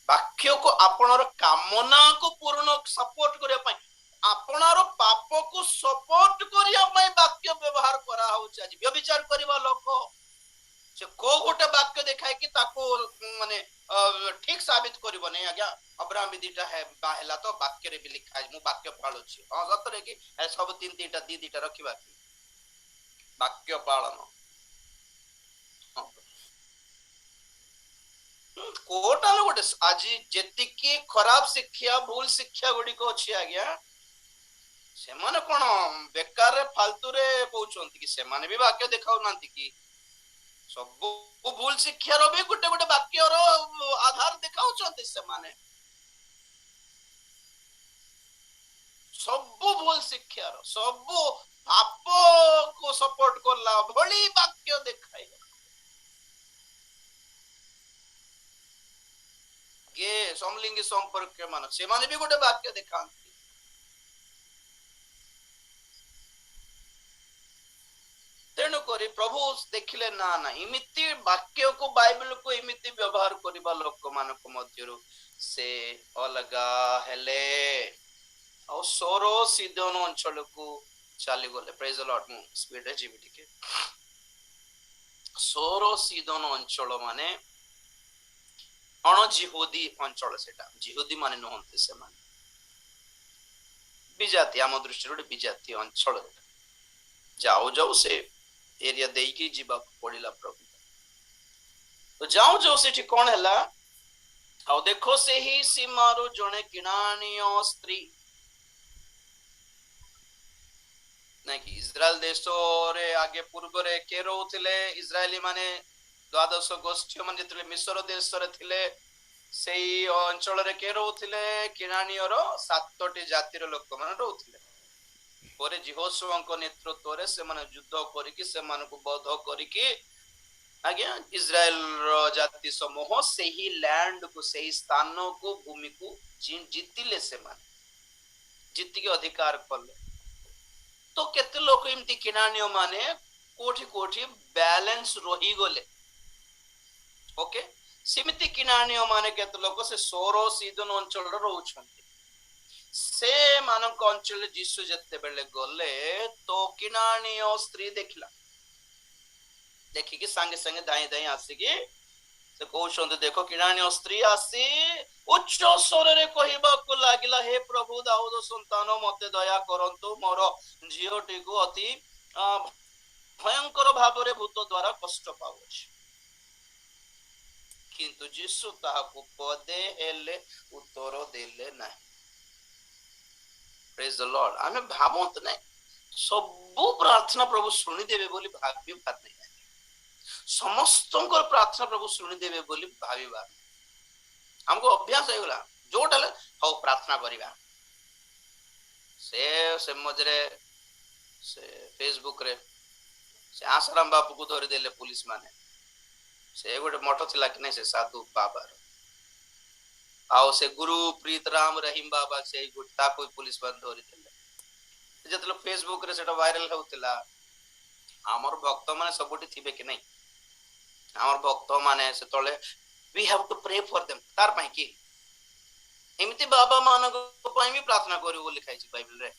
ବାକ୍ୟକୁ ଆପଣର କାମନାକୁ ପୂରଣ ସପୋର୍ଟ କରିବା ପାଇଁ ଆପଣର ପାପକୁ ସପୋର୍ଟ କରିବା ପାଇଁ ବାକ୍ୟ ବ୍ୟବହାର କରାହଉଛି। ଆଜି ବ୍ୟଭିଚାର କରିବା ଲୋକ ସେ କୋଉ ଗୋଟେ ବାକ୍ୟ ଦେଖାଇକି ତାକୁ ମାନେ ଠିକ ସାବିତ କରିବ ନାହିଁ। ଆଜ୍ଞା ଅବ୍ରାହମ ଦିଟା ହେଲା ତ ବାକ୍ୟରେ ବି ଲେଖା ମୁଁ ବାକ୍ୟ ପାଳୁଛି। ହଁ ସତରେ କି ସବୁ ଦିଟା ଦିଟା ରଖିବା କି ବାକ୍ୟ ପାଳନ କୋଟା ଗୋଟେ ଆଜି ଯେତିକି ଖରାପ ଶିକ୍ଷା ଭୁଲ ଶିକ୍ଷା ଗୁଡିକ ଅଛି ଆଜ୍ଞା ସେମାନେ କଣ ବେକାରରେ ଫାଲତୁରେ କହୁଛନ୍ତି କି ସେମାନେ ବି ବାକ୍ୟ ଦେଖାଉନାହାନ୍ତି କି ସବୁ ଭୁଲ ଶିକ୍ଷାର ବି ଗୋଟେ ଗୋଟେ ବାକ୍ୟର ଆଧାର ଦେଖାଉଛନ୍ତି। ସେମାନେ ସବୁ ଭୁଲ ଶିକ୍ଷାର ସବୁ ପାପକୁ ସପୋର୍ଟ କଲା ଭଳି ବାକ୍ୟ ଦେଖାଇଲା। ସମଲିଙ୍ଗୀ ସମ୍ପର୍କ ମାନ ସେମାନେ ବି ଗୋଟେ ବାକ୍ୟ ଦେଖାନ୍ତି। ତେଣୁକରି ପ୍ରଭୁ ଦେଖିଲେ ନା ଏମିତି ବାକ୍ୟକୁ ବାଇବେଲକୁ ଏମିତି ବ୍ୟବହାର କରିବା ଲୋକମାନଙ୍କ ମଧ୍ୟରୁ ସେ ଅଲଗା ହେଲେ ଆଉ ସୋର ସିଦୋନ ଅଞ୍ଚଳକୁ ଚାଲିଗଲେ। ପ୍ରେଜ ଦ ଲର୍ଡ। ମୁଁ ସ୍ପିଡରେ ଯିବି ଟିକେ। ସୋର ସିଦୋନ ଅଞ୍ଚଳ ମାନେ ଅଣଜିହୁଦୀ ଅଞ୍ଚଳ, ସେଟା ଜିହୁଦୀ ମାନେ ନୁହନ୍ତି, ସେମାନେ ବିଜାତି ଆମ ଦୃଷ୍ଟିରେ ଗୋଟେ ବିଜାତି ଅଞ୍ଚଳ। ଯାଉ ଯାଉ ସେ ଏରିଆ ଦେଇକି ଯିବାକୁ ପଡିଲା ପ୍ରଭୁ। ତ ଯାଉ ଯାଉ ସେଠି କଣ ହେଲା ଆଉ ଦେଖ ସେହି ସୀମାରୁ ଜଣେ କିଣାଣୀୟ ସ୍ତ୍ରୀ ନାଇକି ଇସ୍ରାଏଲ ଦେଶରେ ଆଗେ ପୂର୍ବରେ କିଏ ରହୁଥିଲେ? ଇସ୍ରାଏଲି ମାନେ ଦ୍ୱାଦଶ ଗୋଷ୍ଠୀ ମାନେ ଯେତେବେଳେ ମିଶର ଦେଶରେ ଥିଲେ सेई अंचल रे के रहउथिले किनानियर 7टी जातिर लोक माने रहउथिले परे जिहोशुआଙ୍କ नेतृत्व रे से माने युद्ध करिकि से मानको बध करिकि आज्ञा इस्राएल रो जाति समूह से ही लैंड को से ही स्थान को भूमि को जीतिले से माने जीति के अधिकार कले तो केते लोक इमती किनानियो माने कोठी कोठी बैलेंस रही गले ओके सिमिति किनानियो माने केते लोक से सोरो सीदन अंचल रो रहउछन्ति से मानक अंचल जीसु जत्ते बेले गले तो किनानियो स्त्री देखला देखि कि संगे संगे दाई दाई आसी कि से कहउछन्ति देखो किनानियो स्त्री आसी उच्च स्वर रे कहिबा को लागिला हे प्रभु दाऊद संतान मते दया करंतु मोर झियोटी को अति भयंकर भाव रे भूत द्वारा कष्ट पाउछ किंतु जीसु ताहाको पदे हेले उत्तर देले नाही प्रेज द लॉर्ड आमे भावंत नै सबु प्रार्थना प्रभु सुनि देबे बोली भाबी बात नै समस्तंकर प्रार्थना प्रभु सुनि देबे बोली भाबी बात हमको अभ्यास हो गला जोटले हो प्रार्थना करिबा से मजरे से फेसबुक रे से आसाराम बापू को धरि देले पुलिस माने से गोटे मठ थिला कि नै से साधु बाबा आउ से गुरु प्रीत राम रहीम बाबा से गुट्टा कोई पुलिस बंद धरि देले जतलो फेसबुक रे सेटा वायरल होतिला हमर भक्त माने सबुटी थिबे कि नै हमर भक्त माने से तळे we have to pray for them तार पई कि एमिति बाबा मानक पई भी प्रार्थना करियो बोली लिखाई छि बाइबल रे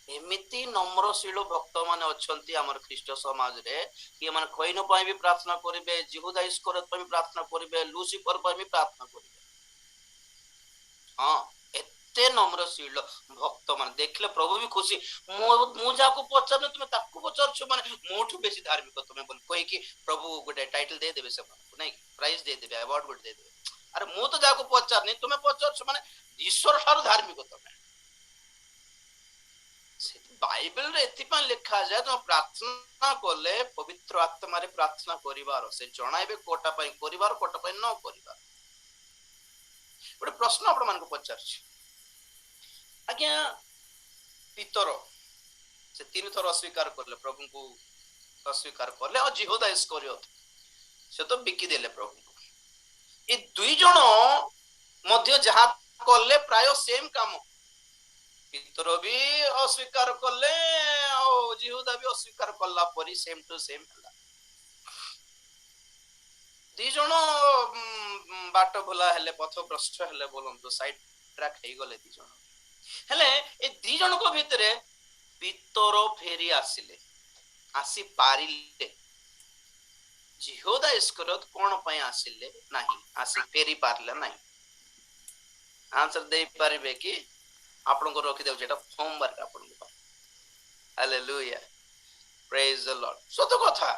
एमिति नम्रशील भक्त माने अछंती हमर ख्रीष्ट समाज रे कि माने कोइनो पई भी प्रार्थना करिवे जिहुदा इस्करियोत पई भी प्रार्थना करिवे लूसीफर पई भी प्रार्थना करिवे हां एते नम्रशील भक्त माने देखले प्रभु भी खुशी मु जाको पचारने तुमे ताको पचारछो माने मोठु बेसी धार्मिक तुमे बोल कोइ कि प्रभु गोटे टाइटल दे देबे से नै प्राइज दे देबे अवार्ड गोटे दे देबे अरे मु तो जाको पचारने तुमे पचारछो माने ईश्वर थारु धार्मिक तुमे बाइबल रे एति पा लिखा जाय तो प्रार्थना कोले पवित्र आत्मा रे प्रार्थना करिवार से जणाइबे कोटा पई करिवार कोटा पई न करिवार गोटे प्रश्न आपण मान को पचारछि आज्ञा पितर से तीन थर अस्वीकार करले प्रभु को अस्वीकार करले और जिहुदा इस्करियोत से तो बिकी देले प्रभु को ए दुई जण मध्य जहा करले प्राय सेम काम पितर भी अस्वीकार करले और जिहुदा भी अस्वीकार करला परी सेम टू सेम हला दी जण बाट भला हेले पथ भ्रष्ट हेले बोलंतो साइड ट्रैक हे गले दी जण हेले ए दी जण को भितरे पितर फेरी आसिले आसी पारिले जिहुदा इस्करियोत कोन पय आसिले नाही आसी फेरी पारले नाही आंसर दे पारिबे कि आपन को रखि देउ जेटा फॉर्म वर्क आपन को हालेलुया प्रेज द लॉर्ड सत कथा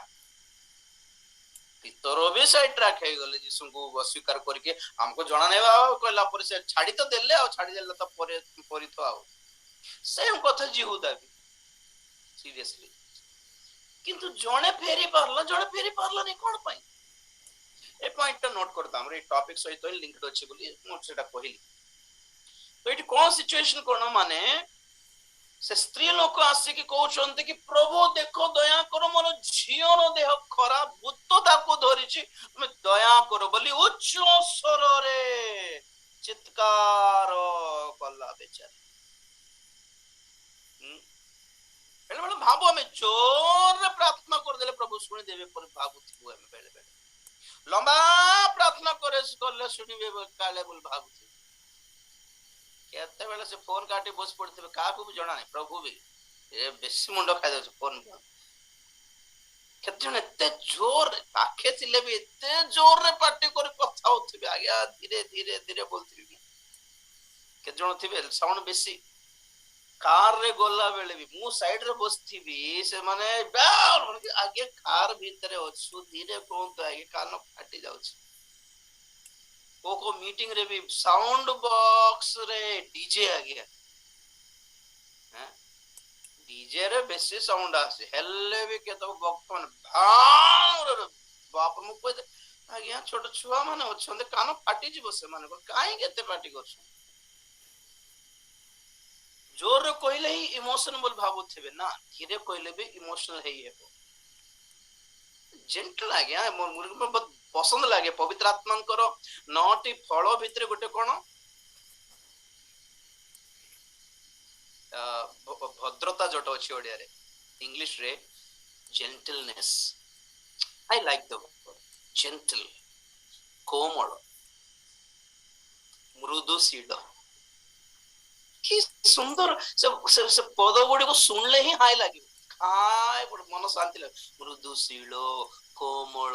पितर भी साइड ट्रैक हे गले यीशु को अस्वीकार करके हमको जणा नेबा कहला पर से छाडी तो देले आ छाडी देला तो परे परी तो आ सेम कथा जिहुदा भी सीरियसली किंतु जणे फेरी पारला नै कोन पई ए पॉइंट नोट करता हमरे टॉपिक सहित लिंक्ड अछि बोली मो सेटा कहिली तो इट कौन सिचुएशन कोन माने से स्त्री लोक आसी कि कहउछन्ते कि प्रभु देखो दया करो मोर झियोर देह खराब भूत ताको धरिछि तुमे दया करो बोली उच्च स्वर रे चित्कार कला बेचारी बेले बेले भाबो हमें जोर रे प्रार्थना कर देले प्रभु सुनि देबे पर भाबुथि हमें बेले बेले लंबा प्रार्थना करले सुनिबे काले बोल भाबुथि केते बेले से फोन काटी बस पड़ते का को भी जणा नै प्रभु भी ए बेसी मुंड खाइ दे फोन केते एते जोर पाखे थिले भी एते जोर रे पार्टी कर कथा होथिबे आगे धीरे धीरे धीरे बोलथिबे के जण थिबे साउंड बेसी कार रे गोला बेले भी मु साइड रे बसथिबी से माने आगे कार भीतर अछु धीरे कोन तो आगे कान फाटी जाउछ को मीटिंग रे भी साउंड बॉक्स रे डीजे आ गया हैं डीजे रे बेसी साउंड आसे हेले भी के तो भक्त मन भार बाप मु को ଆଜ୍ଞା ଛୋଟ ଛୁଆ ମାନେ ଅଛନ୍ତି କାନ ଫାଟି ଯିବ ସେମାନଙ୍କ କାହିଁକି ଏତେ ପାଟି କରୁଛନ୍ତି ଜୋରରେ କହିଲେ ହିଁ ଇମୋସନ ବୋଲି ଭାବୁଥିବେ ନା ଧୀରେ କହିଲେ ବି ଇମୋସନାଲ ହେଇ ହେବ ଜେଣ୍ଟଲ ଆଜ୍ଞା ବହୁତ ପସନ୍ଦ ଲାଗେ ପବିତ୍ର ଆତ୍ମାଙ୍କର 9ଟି ଫଳ ଭିତରେ ଗୋଟେ କଣ ଭଦ୍ରତା ଯୋଟ ଅଛି ଓଡିଆରେ ଇଂଲିଶରେ gentleness I like the word gentle କୋମଳ ମୃଦୁଶୀଳ କି ସୁନ୍ଦର ସେ ପଦ ଗୁଡିକୁ ଶୁଣିଲେ ହିଁ ହାଇ ଲାଗିବ ମନ ଶାନ୍ତି ଲାଗେ ମୃଦୁଶୀଳ କୋମଳ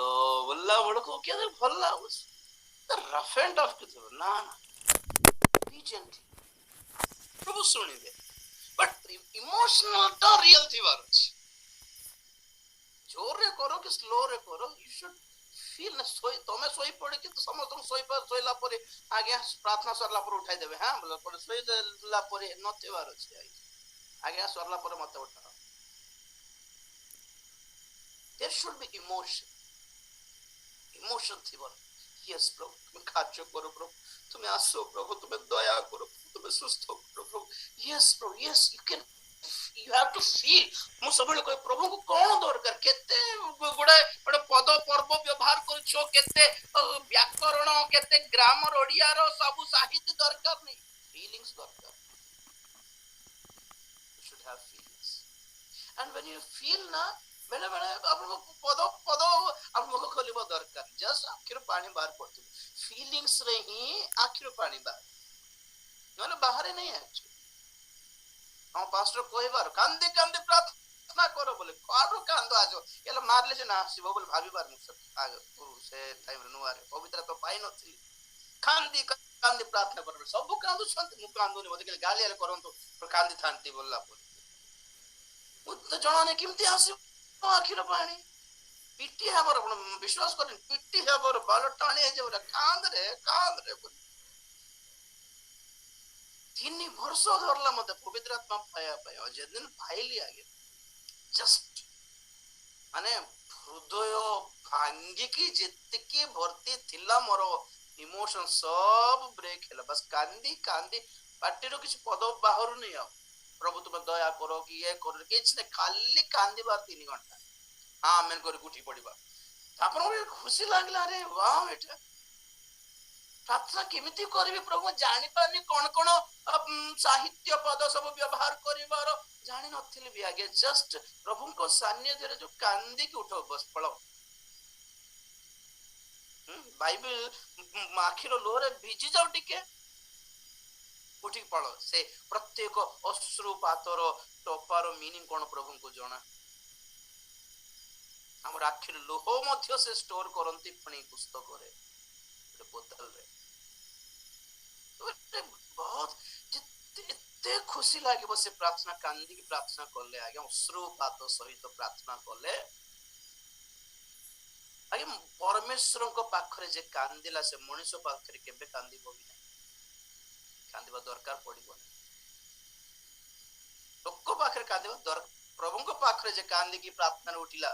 ବୋଲା ବେଳକୁ କେତେ ଭଲ ଲାଗୁଛି ରଫ ଏଣ୍ଡ ଟଫ୍ କିଛି ନା be gentle ପ୍ରଭୁ ଶୁଣିବେ ବଟ୍ ଇମୋସନାଲ ଟା ରିଅଲ ଥିବାର ଅଛି ଜୋରରେ କର କି ସ୍ଲୋରେ କର ୟୁ ଶୁଡ୍ ଫିଲ୍ ନା ତମେ ଶୋଇ ପଡିକି ସମସ୍ତଙ୍କୁ ଶୋଇଲା ପରେ ଆଜ୍ଞା ପ୍ରାର୍ଥନା ସରିଲା ପରେ ଉଠାଇ ଦେବେ ହଁ ଶୋଇଦେଲା ପରେ ନଥିବାର ଅଛି ଆଜ୍ଞା ସରିଲା ପରେ ମତେ ଉଠାଅ there should be emotion ଥିବ yes ପ୍ରଭୁ ତୁମେ କାର୍ଯ୍ୟ କର ପ୍ରଭୁ ତୁମେ ଆସ ପ୍ରଭୁ ତୁମେ ଦୟା କର ତୁମେ ସୁସ୍ଥ କର ପ୍ରଭୁ yes ପ୍ରଭୁ yes you have to feel ମୁଁ ସବୁବେଳେ କହେ ପ୍ରଭୁଙ୍କୁ କଣ ଦରକାର କେତେ ଗୁଡାଏ ଗୋଟେ ପଦ ପର୍ବ ବ୍ୟବହାର କରୁଛ କେତେ ବ୍ୟାକରଣ କେତେ ଗ୍ରାମର ଓଡିଆର ସବୁ ସାହିତ୍ୟ ଦରକାର ନାହିଁ ଫିଲିଂସ ଦରକାର you should have feelings and when you feel ନା ବେଳେ ବେଳେ ଆପଣଙ୍କୁ ପଦ ଆଉ ମୁଖ ଖୋଲିବା ଦରକାର ଜଷ୍ଟ ଆଖିରୁ ପାଣି ବାହାର କରୁଥିବ ଫିଲିଂସ ରେ ହିଁ ଆଖିରୁ ପାଣି ବାହାର ନହେଲେ ବାହାରେ ନାହିଁ ଆକ୍ଚୁଆଲି ଆମ ପାଷ୍ଟର କହିବାର କାନ୍ଦି କାନ୍ଦି ପ୍ରାର୍ଥନା କର ବୋଲି କାହାର କାନ୍ଦ ଆସିବ ହେଲେ ମାରିଲେ ସେ ନା ଆସିବ ବୋଲି ଭାବିବାର ସେ ଟାଇମରେ ନୂଆରେ ପବିତ୍ର ତ ପାଇନଥିଲି କାନ୍ଦି କାନ୍ଦି ପ୍ରାର୍ଥନା କର ସବୁ କାନ୍ଦୁଛନ୍ତି ମୁଁ କାନ୍ଦୁନି ମତେ ଗାଳି ହେଲେ କରନ୍ତୁ କାନ୍ଦିଥାନ୍ତି ବୋଲିଲା ପରେ ମୁଁ ତ ଜଣାନି କେମିତି ଆସିବ ଆଖିର ପାଣି ପିଟି ହେବାର ବିଶ୍ୱାସ କରେନି ପିଟି ହେବାର ବାଲ ଟାଣି ହେଇଯିବ କାନ୍ଦରେ 3 ବର୍ଷ ଧରିଲା ମତେ ପବିତ୍ର ଆତ୍ମା ପାଇବା ପାଇଁ ଆଉ ଯେଦିନ ପାଇଲି ଆଜ୍ଞା ଜଷ୍ଟ ମାନେ ହୃଦୟ ଭାଙ୍ଗିକି ଯେତିକି ଭର୍ତ୍ତି ଥିଲା ମୋର ଇମୋସନ ସବୁ ବ୍ରେକ୍ ହେଲା ବାସ୍ କାନ୍ଦି କାନ୍ଦି ପାଟିରୁ କିଛି ପଦ ବାହାରୁନି ଆଉ ପ୍ରଭୁ ତୁମେ ଦୟା କର କି ଇଏ କର କିଛି ନାହିଁ ଖାଲି କାନ୍ଦିବାର 3 ଘଣ୍ଟା ହଁ ଆମେ କରିକି ଉଠି ପଡିବା ଆପଣଙ୍କୁ ଖୁସି ଲାଗିଲା ଆରେ ୱାଓ ଏଟା ପ୍ରାର୍ଥନା କେମିତି କରିବି ପ୍ରଭୁ ଜାଣିପାରୁନି କଣ କଣ ସାହିତ୍ୟ ପଦ ସବୁ ବ୍ୟବହାର କରିବାର ଜାଣିନଥିଲି ବି ଆଜ୍ଞା ଜଷ୍ଟ ପ୍ରଭୁଙ୍କ ସାନ୍ନିଧ୍ୟରେ ଯୋଉ କାନ୍ଦିକି ଉଠ ବସ ପଳ ବାଇବେଲ ଆଖିର ଲୁହରେ ଭିଜି ଯାଉ ଟିକେ ଉଠିକି ପଳ ସେ ପ୍ରତ୍ୟେକ ଅଶ୍ରୁପାତର ଟପାର ମିନିଂ କଣ ପ୍ରଭୁଙ୍କୁ ଜଣା ଆମର ଆଖିର ଲୁହ ମଧ୍ୟ ସେ ଷ୍ଟୋର କରନ୍ତି ପୁଣି ପୁସ୍ତକରେ ବୋତଲରେ ବହୁତ ଏତେ ଖୁସି ଲାଗିବ ସେ ପ୍ରାର୍ଥନା କାନ୍ଦିକି ପ୍ରାର୍ଥନା କଲେ ଆଜ୍ଞା ଅଶ୍ରୁପାତ ସହିତ ପ୍ରାର୍ଥନା କଲେ ଆଜ୍ଞା ପରମେଶ୍ୱରଙ୍କ ପାଖରେ ଯେ କାନ୍ଦିଲା ସେ ମଣିଷ ପାଖରେ କେବେ କାନ୍ଦିବ ବି ନାହିଁ କାନ୍ଦିବା ଦରକାର ପଡିବନି ଲୋକ ପାଖରେ କାନ୍ଦିବା ଦରକାର ପ୍ରଭୁଙ୍କ ପାଖରେ ଯେ କାନ୍ଦିକି ପ୍ରାର୍ଥନାରେ ଉଠିଲା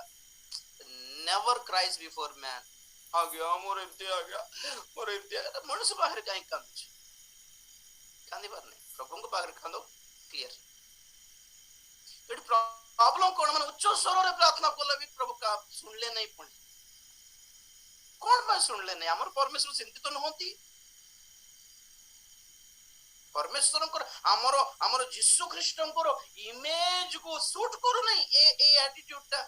ନେଭର କ୍ରାଇଜ୍ ବିଫୋର ମ୍ୟାନ ଆଜ୍ଞା ମୋର ଏମିତି ମଣିଷ ପାଖରେ କାହିଁକି କାନ୍ଦୁଛି କାନ୍ଦିବାର ନାହିଁ ପ୍ରଭୁଙ୍କ ପାଖରେ କାନ୍ଦ କ୍ଲିୟର ଏଠି ପ୍ରୋବ୍ଲେମ କଣ ମାନେ ଉଚ୍ଚ ସ୍ୱରରେ ପ୍ରାର୍ଥନା କଲେ ବି ପ୍ରଭୁ ଶୁଣିଲେ ନାହିଁ ପୁଣି କଣ ପାଇଁ ଶୁଣିଲେ ନାହିଁ ଆମର ପରମେଶ୍ୱର ସେମିତି ତ ନୁହନ୍ତି ପରମେଶ୍ୱରଙ୍କର ଆମର ଯୀଶୁ ଖ୍ରୀଷ୍ଟଙ୍କର ଇମେଜ କୁ ସୁଟ କରୁନାହିଁ ଏ ଆଟିଟ୍ୟୁଡ ଟା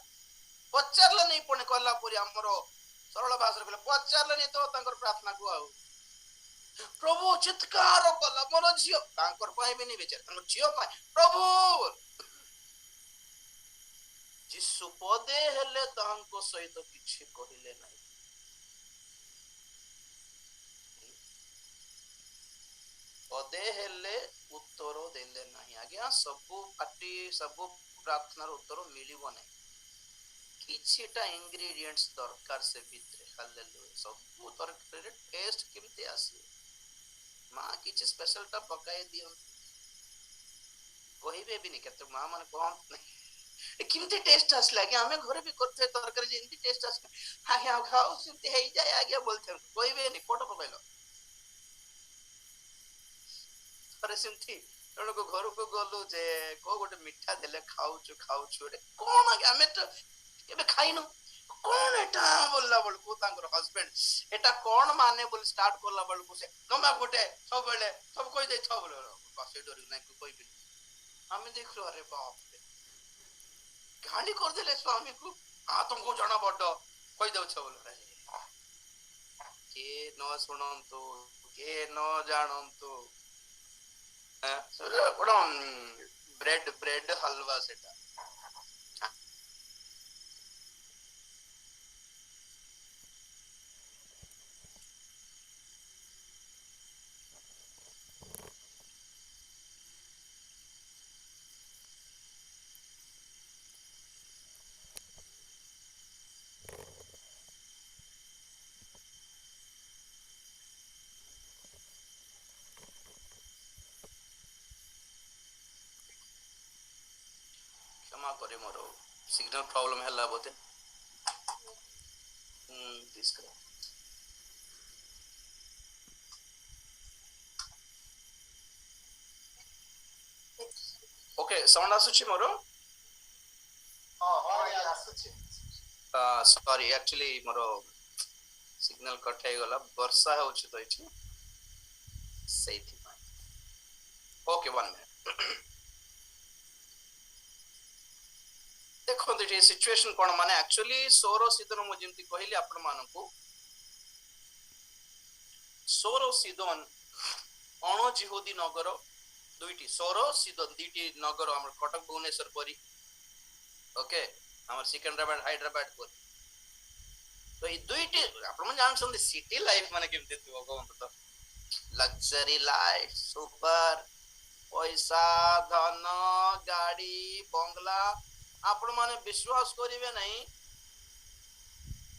ପଚାରିଲେ ନାହିଁ ପୁଣି କଲା ପରେ ଆମର ସରଳ ଭାଷାରେ କହିଲେ ପଚାରିଲେ ନାହିଁ ତ ତାଙ୍କର ପ୍ରାର୍ଥନାକୁ ଆଉ ପ୍ରଭୁ ଚିତ୍କାର କଲା ମୋର ଝିଅ ତାଙ୍କର ପାଇଁ ବି ବିଚାର ତାଙ୍କର ଝିଅ ପାଇଁ ପ୍ରଭୁ ଯୀଶୁ ପଦେ ହେଲେ ତାଙ୍କ ସହିତ କିଛି କହିଲେ ନାହିଁ ପଦେ ହେଲେ ଉତ୍ତର ଦେଲେ ନାହିଁ ଆଜ୍ଞା ସବୁ ପାଟି ସବୁ ପ୍ରାର୍ଥନାର ଉତ୍ତର ମିଳିବ ନାହିଁ କିଛିଟା ଇନଗ୍ରେଡିଏଣ୍ଟସ ଦରକାର ସେ ଭିତରେ ହାଲେଲୁୟା ସବୁ ତରକାରୀରେ ଟେଷ୍ଟ କେମିତି ଆସିବ ମା କିଛି ସ୍ପେଶାଲ ଟା ପକାଇ ଦିଅନ୍ତି କହିବେ ବି ନି କେତେ ମା ମାନେ କହନ୍ତି ନାହିଁ किमती टेस्ट आसला कि आमे घरे भी करथे तरकारी जेंती टेस्ट आसला आज्ञा खाओ सेमती हेई जाय आज्ञा बोलथे कहबेनी फोटो पकाइलो अरे सेमती जण को घर को गलु जे को गोटे मिठा देले खाउछु खाउछु कोन आमे तो केबे खाइनो कोन एटा बोलला बळकु तांकर हस्बैंड एटा कोन माने बोल स्टार्ट करला बळकु से कमा गोटे सब बेले सब कहि दे छ बोल बस ए डरी नै कोइ भी आमे देखलो अरे बाप रे गाली कर देले स्वामी को आ तुमको जाना बड्ड कहि दउ छ बोल रे के न सुनंतु के न जानंतु ब्रेड ब्रेड हलवा सेटा क्षमा करे मोर सिग्नल प्रॉब्लम हैला बोते दिस कर ओके साउंड आसुची मोर आसुची सॉरी एक्चुअली मोर सिग्नल कट हे गला वर्षा होची तो इची सेथि ओके 1 मिनट देखो ये सिचुएशन कोन माने एक्चुअली सोरो सिदन मु जेमति कहिली आपण मानकू सोरो सिदन अणो जिहुदी नगर दुईटी सोरो सिदन दुईटी नगर हमर कटक भुवनेश्वर परी ओके हमर सिकंदराबाद हैदराबाद परी तो ये दुईटी आपण मन जान सुन सिटी लाइफ माने केमते तो कोन तो लग्जरी लाइफ सुपर पैसा धन गाड़ी बंगला आपण माने विश्वास करिवे नहीं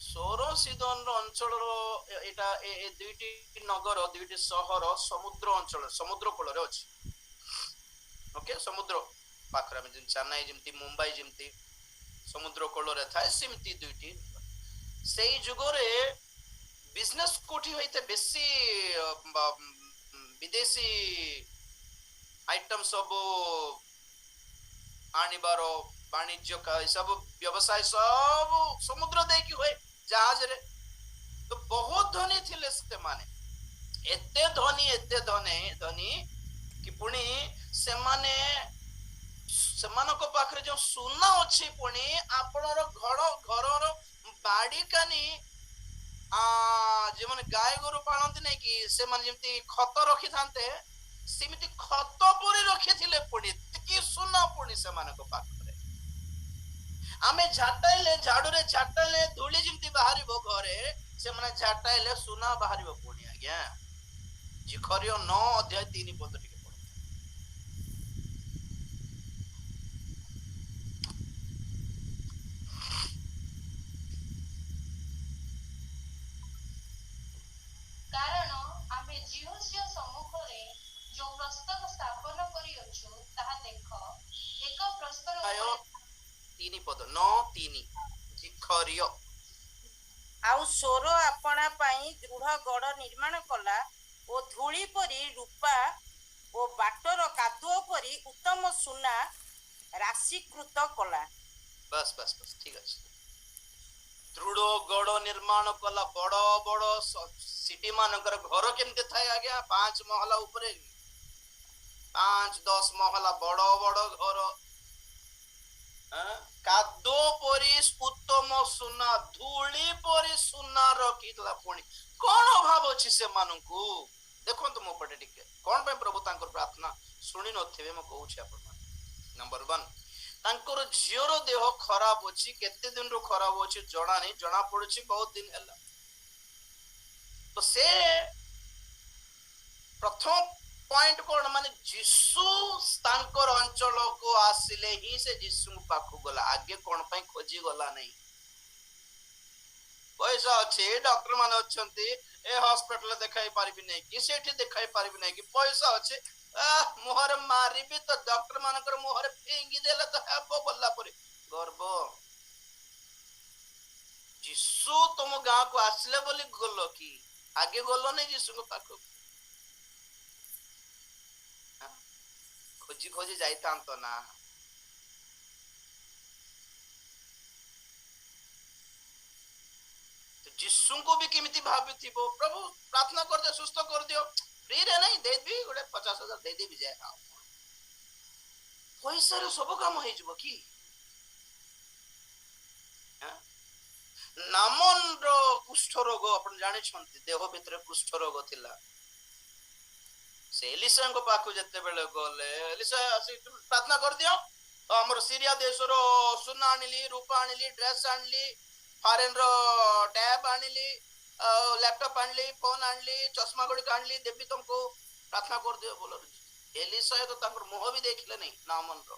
सोरो सिदन अंचल एटा ए दुईटी नगर दुईटी शहर समुद्र अंचल समुद्र कूल रे अछि ओके समुद्र पाखरा में चेन्नई जेमती मुंबई जेमती समुद्र कूल रे थाए सेमती दुईटी सेई जुग रे बिजनेस कोठी होइते बेसी विदेशी आइटम सब आनिबारो वाणिज्य का सब व्यवसाय सब समुद्र दे की हुए जहाज रे तो बहुत धनी थिले से माने एते धनी कि पुणी से माने सेमानो को पाखरे जो सुना अछि पुणी आपनर घर बाड़ी कानी जे माने गाय गोरु पालंती नै कि से माने जेमती खत रखि थांते सेमिति खत परि रखि थिले पुणी कि सुना पुणी से माने को पाखरे आमे झाटाइले झाड़ू रे झाटाइले धूली जिमती बाहरिबो घरे से माने झाटाइले सुना बाहरिबो पुणी आज्ञा जिखरियो 9 अध्याय 3 पद टिके पढ कारण आमे जीवस्य सम्मुख रे जो प्रस्ताव स्थापन करी अछु ताहा देख एक प्रस्ताव आयो 3 पद 9 3 जिखरियो आउ सोरो आपणा पाई दृढ़ गड़ निर्माण कला ओ धूली परी रूपा ओ बाटर कादुओ परी उत्तम सुना राशिकृत कला बस बस बस ठीक अछि दृढ़ गड़ निर्माण कला बड़ बड़ सिटी मानकर घर केमते थाए आज्ञा 5 महला ऊपर 5-10 महला बड़ बड़ घर कादो परी उत्तम सुना धूली परी सुना रखितला पुणी कोन अभाव अछि से मानकू देखो तो मो पटे टिके कोन पे प्रभु तांकर प्रार्थना सुनि नथिबे म कहू छी आपण नंबर 1 तांकर झियोर देह खराब अछि केते दिन रो खराब अछि जणा नै जणा पडुछि बहुत दिन हला तो से प्रथम पॉइंट कोन माने जिसु तांकर अंचल को आसिले ही से जिसु पाखु गला आगे कोन पई खोजी गला नै पैसा अछि डॉक्टर माने अछंती ए हॉस्पिटल देखाई पारिबि नै कि सेठी देखाई पारिबि नै कि पैसा अछि मोहर मारिबि तो डॉक्टर मानकर मोहर फेंगी देला तो हेबो बोलला परे गर्व जीशु तुम गाँ को आसले बोली गल कि आगे गल नहीं जीशु को पाख खोजी खोजी जाता ना जीशु को भी केमिति भावी प्रभु प्रार्थना कर दे सुस्थ कर दियो फ्री रे नहीं दे दी गोटे 50,000 दे दी भी जाए पैसा रे सब काम हो जिवो कि नामन रो कुष्ठ रोग अपन जानि छंती देह भितर कुष्ठ रोग थिला से एलिसा को पाखु जते बेले गले एलिसा आसी प्रार्थना कर दियो तो हमर सीरिया देश रो सोना आनिली रूपा आनिली ड्रेस आनिली फॉरेन रो टैब आनिली लैपटॉप आनिली फोन आनिली चश्मा गुडी आनिली देवी तुमको प्रार्थना कर दियो बोलो एलिसा तो ताकर मुह भी देखले नहीं नामन रो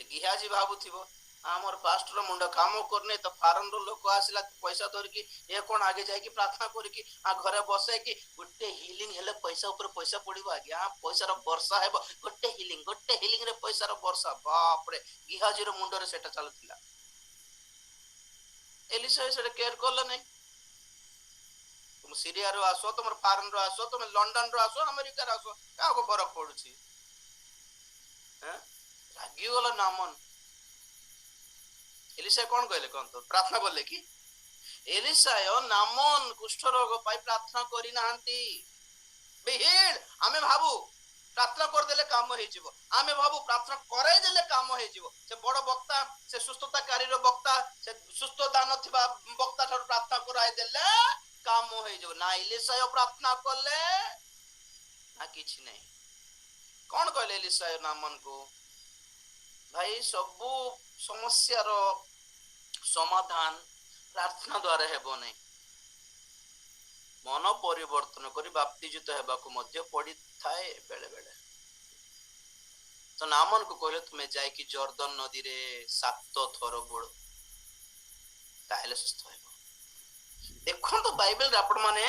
गिहाजी भाबु थिबो हमर पास्टर मुंड काम करने तो फारन रो लोक आसिला पैसा धर कि ए कोन आगे जाय कि प्रार्थना करी कि आ घरे बसे कि गुटे हीलिंग हेले पैसा ऊपर पैसा पड़िबो आज्ञा पैसा रो वर्षा हेबो गुटे हीलिंग रे पैसा रो वर्षा बाप रे गिहाजी रो मुंड रे सेटा चलतिला एलिसा से केयर करला नहीं तुम सीरिया रो आसो तुम फारन रो आसो तुम लंदन रो आसो अमेरिका रो आसो का को फरक पड़ुची हैं रागी वाला नामन एलिसा कौन कहले कौन तो प्रार्थना करले कि एलिसा नामन कुष्ठ रोग पाई प्रार्थना करी नांती बेहिड आमे भाबू प्रार्थना कर देले काम हो जिवो आमे भाबू प्रार्थना कराई देले काम हो जिवो से बड़ वक्ता से सुस्थताकारी रो वक्ता से सुस्थ दान थिबा वक्ता थर प्रार्थना कराई देले काम हो जिवो ना एलिसा प्रार्थना करले ना किछि नहीं कौन कहले एलिसा नामन को भाई सबू समस्या रो समाधान प्रार्थना द्वारा हेबो नहीं मन परिवर्तन करी बाप्तिजित हेबाकू मध्य पड़ी थाए बेले बेले तो नामन को कहले तुम्हें जाय कि जर्दन नदी रे 7 थर बुड़ ताहेले सुस्थ हेबो देखो तो बाइबल रे आपण माने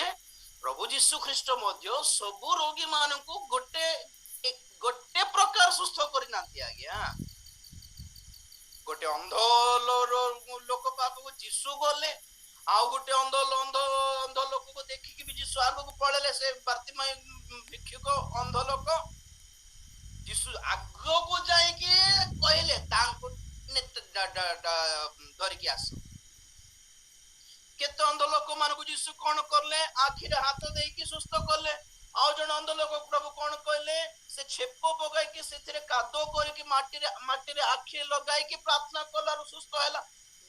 प्रभु यीशु ख्रीष्ट मध्य सबू रोगी मानकू गोटे प्रकार सुस्थ करी नांती आज्ञा गोटे अंध लोक पाख को जीशु गले आउ गोटे अंध लोक को देखिक भी जीशु आग को पळेले से बार्तिमय भिक्षुक अंध लोक जीशु आग को जाई कि कहले तांको धरि कि आस केते अंध लोक मान को जीशु कोन करले आखि रे हाथ देई कि सुस्थ करले आउ जण अंध लोक प्रभु कोन कहले से छेप पगाई कि सेथिरे कादो करी कि माटी रे आखि लगाई कि प्रार्थना कलार सुस्थ हैला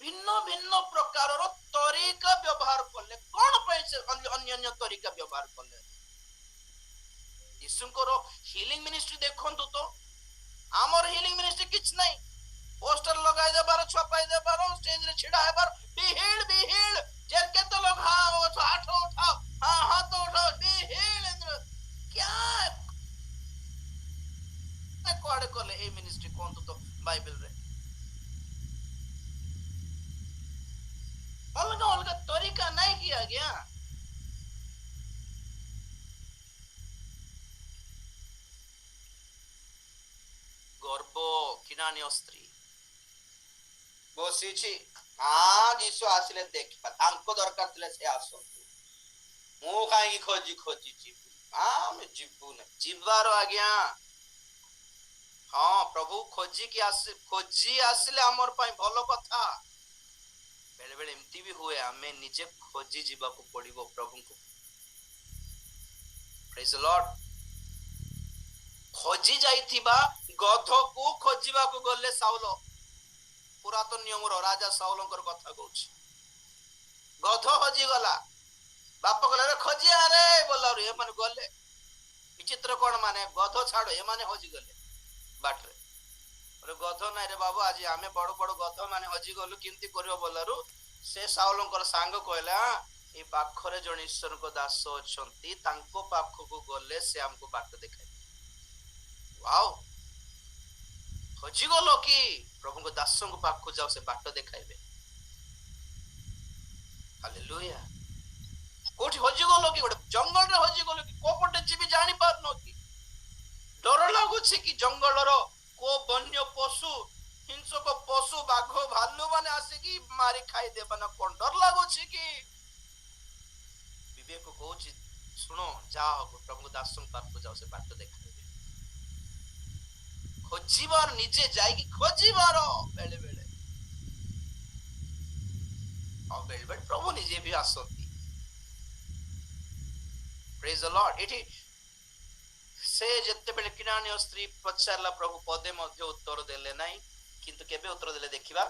भिन्न भिन्न प्रकार रो तरीका व्यवहार करले कोन पय से अन्य तरीका व्यवहार करले यीशु को हीलिंग मिनिस्ट्री देखंतु तो हमर हीलिंग मिनिस्ट्री किछ नहीं पोस्टर लगाई देबार छपाई देबार स्टेज रे छिड़ा हेबार बिहिल जे केते लोग हां हाथ उठाओ हां हाथ उठाओ बिहिल क्या कोआडे करले ए मिनिस्ट्री कोन तो बाइबल रे अलग तरीका नहीं किया गया गर्भ किनानी स्त्री बसीछि हाँ जीशु आसिले देखा तांको दरकार थिले से आसो मु काई खोजी खोजी जीवु हाँ मैं जीवु ने जीवारो आज्ञा हाँ प्रभु खोजी आसिले हमर पई भलो कथा बेले बेले एमती भी हुए हमें निजे खोजी जीवा को पड़िबो प्रभु को प्रेज द लॉर्ड खोजी जाइथिबा गध को खोजिबा को गले साउल पुरातन नियम रो राजा साउलंकर कथा कहूछ गध हजी गला बाप गले खोजी अरे बोला रे माने गले विचित्र कोन माने गध छाड़ो ए माने हजी गले बाटरे अरे गध नाइ रे बाबू आज आमे बड़ बड़ गध माने हजी गलु किंती करियो बोलारु से साउलंकर सांग कहला ए पाखरे जण ईश्वर को दास अछंती तांको पाख को गले से हमको बाट देखाय वाओ हजी गलो कि प्रभु को दासों को पाख को जाओ से बाट देखाइबे हालेलुया कोठी हजी गलो कि गोटे जंगल रे हजी गलो कि कोपटे जीवी जानि पार न कि डर लगुच कि जंगलर को वन्य पशु हिंसक पशु बाघ भालू माने आसिकी मारी खाई देबा ना कोन डर लगुच कि विवेक कहूची सुनो जाओ प्रभु दासों पाखु जाओ से बाट देखाइबे खोजिबार निजे जाइकी खोजिबार बेले बेले और बेले बेले प्रभु निजे भी आसती प्रेज द लॉर्ड इठी से जत्ते बेले किनानी स्त्री पचारला प्रभु पदे मध्य उत्तर देले नाही किंतु केबे उत्तर देले देखिबा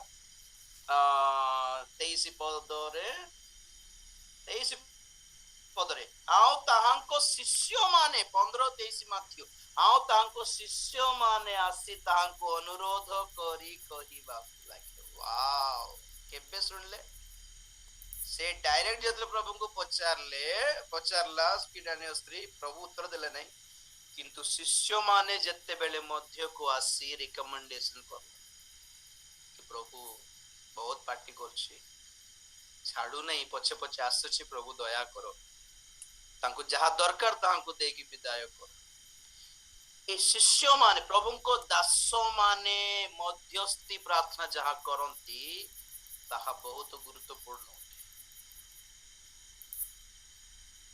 23 पदरे 23 पदरे आउ ताहांको शिष्य माने 15-23 माथ्यू आउ ताहांको शिष्य माने आसी ताहांको अनुरोध करी कहिबा लागे वाओ केबे सुनले से डायरेक्ट जतले प्रभु को पचारला किनानी स्त्री प्रभु उत्तर देले नहीं किंतु शिष्य माने जत्ते बेले मध्य को आसी रिकमेंडेशन कर कि प्रभु बहुत पार्टी करछि छाड़ू नहीं पछे पछे आसुछि प्रभु दया करो तांको जहा दरकार तांको देकी विदाय करो ए शिष्य माने प्रभु को दास माने मध्यस्थी प्रार्थना जहा करंती ताहा बहुत गुरुत्वपूर्ण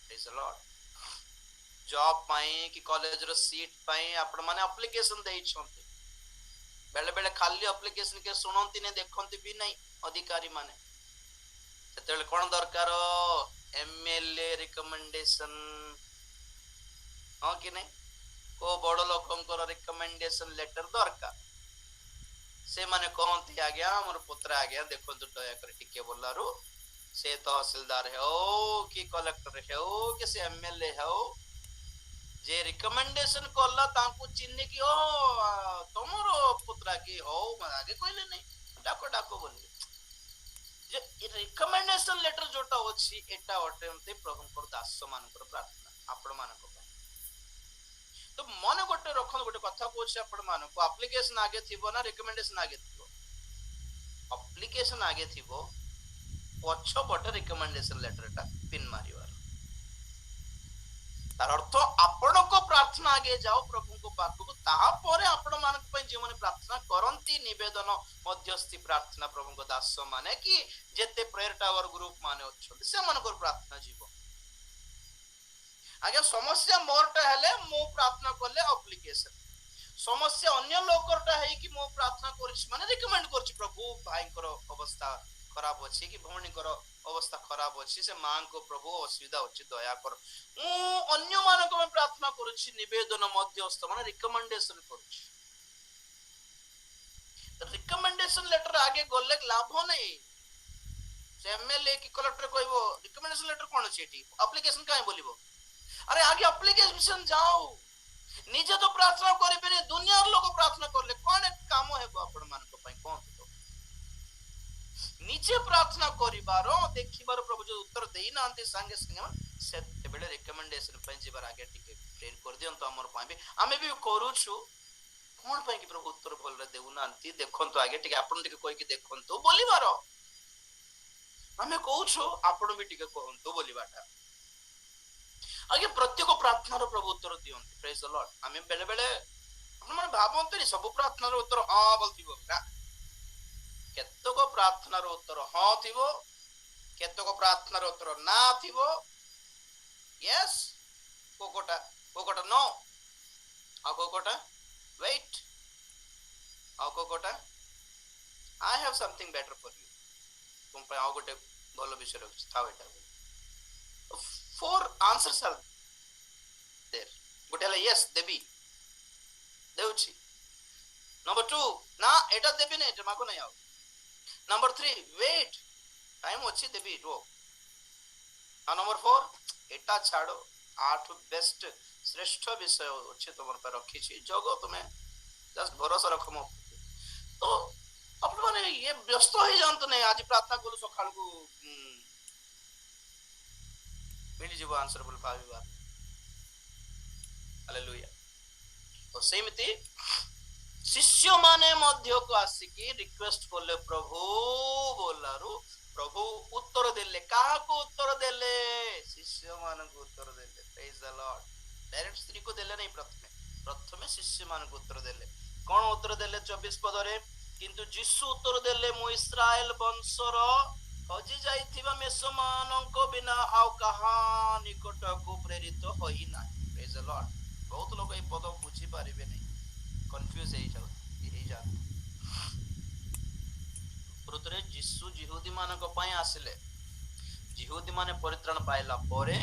प्रेज द लॉर्ड जॉब पाई कि कॉलेज रो सीट पाई आपण माने एप्लीकेशन देई छंती बेले बेले खाली एप्लीकेशन के सुनंती ने देखंती भी नहीं अधिकारी माने सेतेले कोन दरकार एमएलए रिकमेंडेशन हां कि नहीं को बड़ लोकंकर रिकमेंडेशन लेटर दरकार से माने कहंती आज्ञा हमर पुत्र आज्ञा देखंतु दया कर टिके बोलारू से तहसीलदार है ओ कि कलेक्टर है ओ कि से एमएलए है ओ जे रिकमेंडेशन करला तांको चिन्ह की ओ तमरो पुत्रा की हो आगे कहले नहीं डाको डाको बोली जे रिकमेंडेशन लेटर जोटा अछि एटा अटेम्ते प्रभु को दास मानकर प्रार्थना आपण मानको तो मन गोटे रखन गोटे कथा कहछि आपण मानको एप्लीकेशन आगे थिबो ना रिकमेंडेशन आगे थिबो एप्लीकेशन आगे थिबो पछ पट रिकमेंडेशन लेटर टा पिन मारिवार तार अर्थ आपण को प्रार्थना आगे जाओ प्रभु को पाखु को ताहा परे आपण मानक पय जे माने प्रार्थना करंती निवेदन मध्यस्थी प्रार्थना प्रभु को दास माने कि जेते प्रेयर टावर ग्रुप माने अछि से मन को प्रार्थना जीव आगे समस्या मोरटा हेले मो प्रार्थना करले एप्लीकेशन समस्या अन्य लोकरटा है कि मो प्रार्थना करछि माने रिकमेंड करछि प्रभु भाई को अवस्था खराब अछि कि भौणी को अवस्था खराब अछि से मां को प्रभु असुविधा अछि दया कर मु अन्य मान को मैं प्रार्थना करूछि निवेदन मध्यस्थ माने रिकमेंडेशन करूछि तो रिकमेंडेशन लेटर आगे गले लाभ नहीं से एमएलए की कलेक्टर कहबो रिकमेंडेशन लेटर कोन अछि एटी एप्लीकेशन काहे बोलिबो अरे आगे एप्लीकेशन जाओ निजे तो प्रार्थना करिबे दुनिया लोग प्रार्थना करले कोन काम हेबो आपण मान को पई कोन निजे प्रार्थना करिबार देखिबार प्रभु जो उत्तर देई नांते संगे संगे सेते बेले रिकमेंडेशन पय जेबार आगे टिके प्रेयर कर दियन तो हमर पय भी हमें भी करूछु कोन पय कि प्रभु उत्तर भल रे देउ नांती देखंतु आगे टिके आपण टिके कोइ कि देखंतु बोलिबार हमें कहूछु आपण भी टिके कहंतु बोलिबाटा आगे प्रत्येक प्रार्थना रो प्रभु उत्तर दियन प्रेज द लॉर्ड हमें बेले बेले आपण मन भाबंतु सब प्रार्थना रो उत्तर हां बोलथिबो ना केतक प्रार्थना रो उत्तर हां थिबो केतक प्रार्थना रो उत्तर ना थिबो यस कोकोटा नो आ कोकोटा वेट आ कोकोटा I have something better for you तुम पे आ गोटे भलो विषय रखछ थाव एटा 4 आंसर्स आर देयर गोटे हला यस देबी देउछि नंबर 2 ना एटा देबी नै एटा माको नै आउ नंबर 3 वेट टाइम अच्छी देबी रो आ नंबर 4 एटा छाड़ो 8 बेस्ट श्रेष्ठ विषय अच्छे तुम पर रखी छी जगो तुम्हें जस्ट भरोसा रखो मो तो अपन माने ये व्यस्त हो जानत नहीं आज प्रार्थना करू सकाळ को मिली जीव आंसर बोल पाविबा हालेलुया तो सेमिति शिष्य माने मध्य को आसिकी रिक्वेस्ट करले प्रभु बोलारू प्रभु उत्तर देले कहा को उत्तर देले शिष्य मान को उत्तर देले प्रेज द लॉर्ड डायरेक्ट स्त्री को देले नहीं प्रथमे प्रथमे शिष्य मान उत्तर देले कौन उत्तर देले 24 पदरे किंतु जीसु उत्तर देले मु इस्राएल वंशर हजि जाइथिबा मेषमानंको बिना आउ कहा निकट को प्रेरित होई ना प्रेज द लॉर्ड बहुत लोग ए पद बुझी पारिबे नहीं कंफ्यूज हे जा प्रतरे जीसु जिहुदी मानक पय आसिले जिहुदी माने परित्राण पाइला परे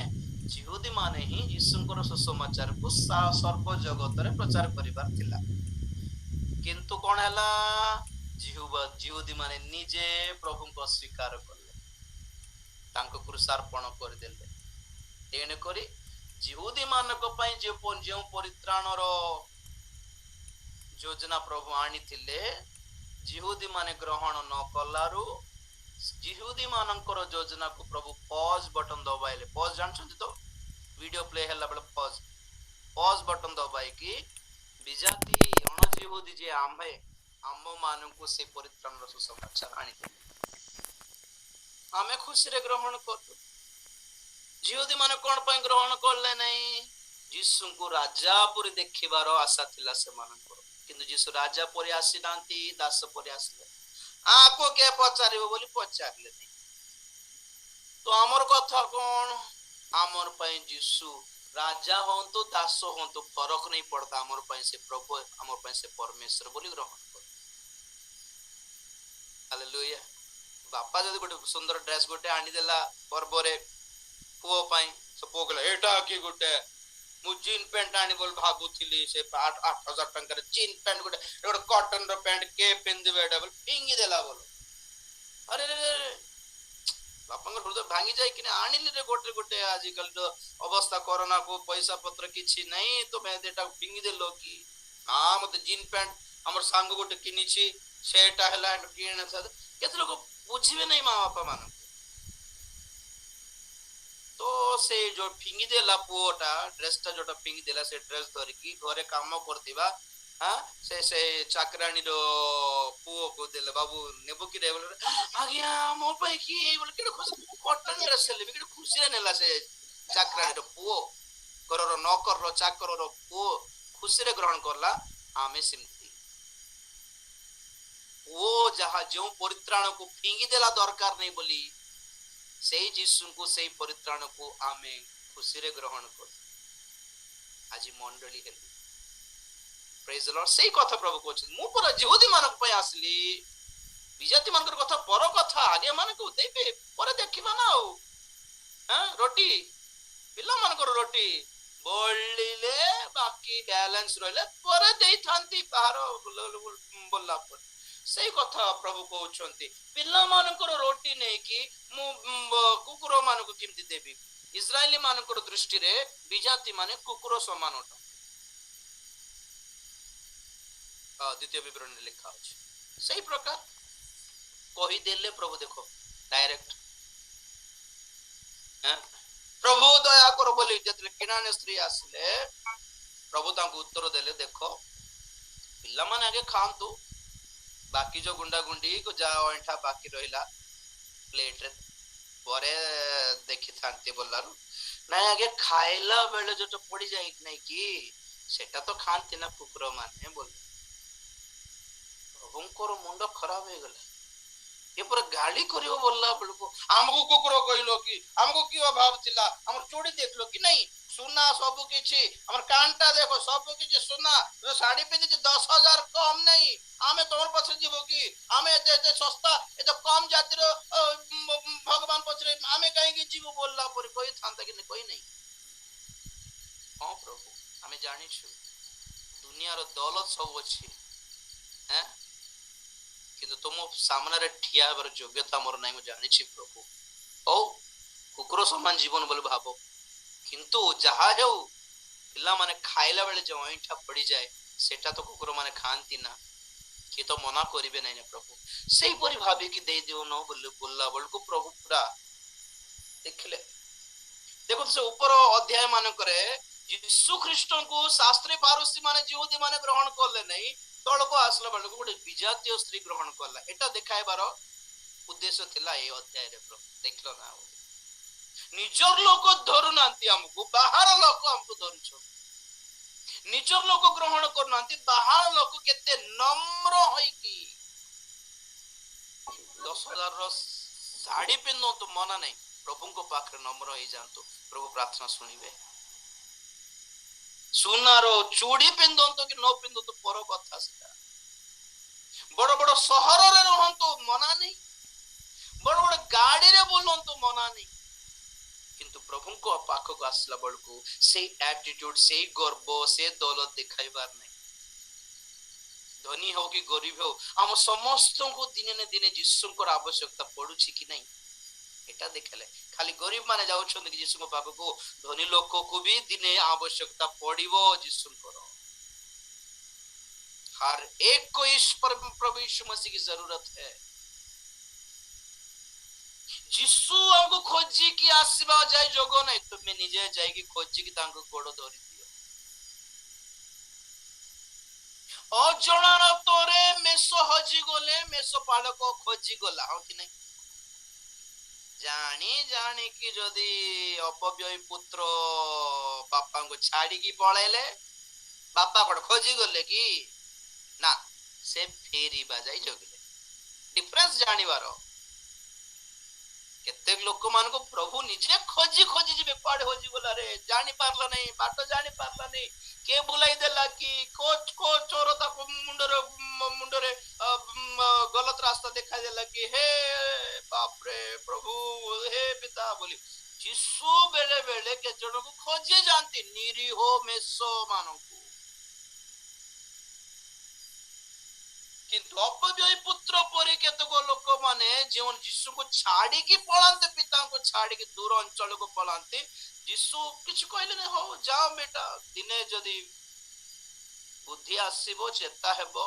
जिहुदी माने ही यीशुंकर सुसमाचार को सर्व जगत रे प्रचार करिबार थिला किंतु कोन हला जिहुदी माने निजे प्रभु को स्वीकार करले तांको क्रूसार्पण कर देले तेने करी जिहुदी मानक पय जे परित्राणर योजना प्रभु आनी थिले जिहुदी माने ग्रहण न कलारू जिहुदी मानकर योजना को प्रभु पॉज बटन दबाइले पॉज जानछंती तो वीडियो प्ले हला बेले पॉज बटन दबाई कि विजाति अण जिहुदी जे आम्हे आम मानकु से परित्राणर सुसमाचार आनी आमे खुशी रे ग्रहण करतु जिहुदी माने कोन पय ग्रहण करले नहीं यीशु को राजा पुरी देखिबार आशा थिला से मानकर किंतु यीशु राजा पुरी आसी नांती दास पुरी आसले आको के पचारिबो बोली पचारले नहीं तो हमर कथा कोन हमर पय यीशु राजा हों तो दास हों तो फरक नहीं पड़ता हमर पय से प्रभु हमर पय से परमेश्वर बोली ग्रहण कर हालेलुया बापा जदी गोटे सुंदर ड्रेस गोटे आनी देला पर्व रे पुओ पय से पोगला एटा की गोटे मु जीन पैंट आनी बोल भाबुथिली से 8,000 टंका रे जीन पैंट गोटे कॉटन रो पैंट के पिंदिबे एटा बोल पिंगी देला बोल अरे रे बापंगर हृदय भांगी जाय कि आनिले रे गोटे आजकल तो अवस्था कोरोना को पैसा पत्र किछि नहीं तो मैं देटा पिंगी देलो कि हां मते जीन पैंट हमर सांग गोटे किनिछि सेटा हला किन केते लोग बुझिबे नहीं मां बापा मान तो से जो फिंगी देला पुओटा ड्रेसटा जोटा फिंगी देला से ड्रेस धरि की घरे काम करदिबा हां से चाकरानी रो पुओ को देले बाबू नेबो कि रे बोल आज्ञा मो पय की बोल केडे खुशी कॉटन ड्रेस ले केडे खुशी रे नेला से चाकरानी रो पुओ कररो नौकर रो चाकर रो पुओ खुशी रे ग्रहण करला आमे सिमती वो जहां जो परित्राण को फिंगी देला दरकार नहीं बोली सेई यीशु को सेई परित्राण को आमे खुशी रे ग्रहण कर आज मंडली हेली प्रेज द लॉर्ड सेई कथा प्रभु कहछ मु पर जिहुदी मानक पय आसली विजाति मानकर कथा पर कथा आगे मान को देबे पर देखिबा ना हो हां रोटी पिल्ला मानकर रोटी बोलिले बाकी बैलेंस रहले पर देई थांती बाहर बोलला पर सेई कथा प्रभु कहउछंती पिल्ला मानकर रोटी नै कि मु कुकुर मानको किमति देबी इस्राएली मानकर दृष्टि रे विजाति माने कुकुर समान होता द्वितीय विवरण में लिखा अछि सही प्रकार कहि देले प्रभु देखो डायरेक्ट प्रभु दया करो बोली जतले किनाने स्त्री आसले प्रभु तांको उत्तर देले देखो पिल्ला माने आगे खांतु बाकी जो गुंडा गुंडी को जा अंठा बाकी रहिला प्लेट रे परे देखि थांती बोलारु ना आगे खाइला बेले जो तो पड़ी जाई नहीं कि सेटा तो खांती ना कुकुर माने बोल प्रभुंकर मुंड खराब हो गला ये पर गाली करियो बोलला बेलको हमको कुकुर कहिलो कि हमको की अभाव थिला हमर चोड़ी देखलो कि नहीं सोना सब किछि हमर कांटा देखो सब किछि सोना जो साड़ी पे 10,000 कम नहीं आमे तोर पछे जीवो कि आमे एते सस्ता एते कम जातिर भगवान पछरे आमे काहे कि जीवो बोलला पर कोई थांता कि कोई नहीं हां प्रभु आमे जानि छु दुनिया रो दौलत सब अछि हैं किंतु तुम सामने रे ठिया बर योग्यता मोर नहीं मु जानि छि प्रभु ओ कुकुर समान जीवन बोल भाबो किंतु जहा हेउ पिल्ला माने खाइला बेले जो ऐठा पड़ी जाए सेटा तो कुकुर माने खांती ना कि तो मना करिवे नहीं ने प्रभु सेही परि भाबी कि दे दियो न बोलला बोल को प्रभु पूरा देखले देखो तो से ऊपर अध्याय मान करे यीशु ख्रीष्ट को शास्त्री फारूसी माने यहूदी माने ग्रहण करले नहीं तळ को आसला बेले को गोटे विजातीय स्त्री ग्रहण करला एटा देखाइबार उद्देश्य थिला ए अध्याय रे प्रभु देखलो ना निजर लोक धरु नांती हमको बाहर लोक हमको धरु निज लोक ग्रहण करना बाहर लोक केते नम्र होइकी 10,000 साड़ी पिंधु तो मना नहीं प्रभु को पाखरे नम्र हो जातु प्रभु प्रार्थना शुणिबे सुनार चूड़ी पिंधु कि न पिंधु तो पर कथा सेटा बड़ बड़ सहर रे रहंतु मना नहीं बड़ बड़ गाड़ी रे बोलंतु मना नहीं किंतु प्रभु को पाख को आसला बड़को से एटीट्यूड से गर्व से दौलत दिखाइबार नहीं धनी हो कि गरीब हो हम समस्त को दिने ने दिने यीशु को आवश्यकता पड़ुछि कि नहीं एटा देखले खाली गरीब माने जाउछन कि यीशु को पाख को धनी लोक को भी दिने आवश्यकता पड़िबो यीशु को हर एक को इस प्रभु यीशु मसीह की जरूरत है यीशु हमको खोजी की आशीर्वाद जाय जोगो नहीं तुम्हें निजे जाय की खोजी की तांको गोड़ धरि दियो अजणार तोरे मेसो हजी गले मेसो पालक खोजी गला हो कि नहीं जानी जानी कि जदी अपव्यय पुत्र बापा को छाड़ी की पळेले बापा को खोजी गले कि ना से फेरी बाजाई जोगिले डिफरेंस जानिबारो केते लोक मान को प्रभु निजे खोजी खोजी जिबे पाड़े होजी बोला रे जानी पारला नहीं बाटो जानी पारला नहीं के बुलाई देला कि को चोरता को मुंडरे गलत रास्ता दिखा देला कि हे बाप रे प्रभु हे पिता बोली यीशु बेले बेले के जण को खोजी जानती निरीह मेसो मानो को किंतु अपव्यय पुत्र परि केतक लोक माने जीवन यीशु को छाड़ी की पळांते पिता को छाड़ी की दूर अंचल को पळांते यीशु किछ कहले नै हो जाओ बेटा दिने जदी बुद्धि आसीबो चेता हेबो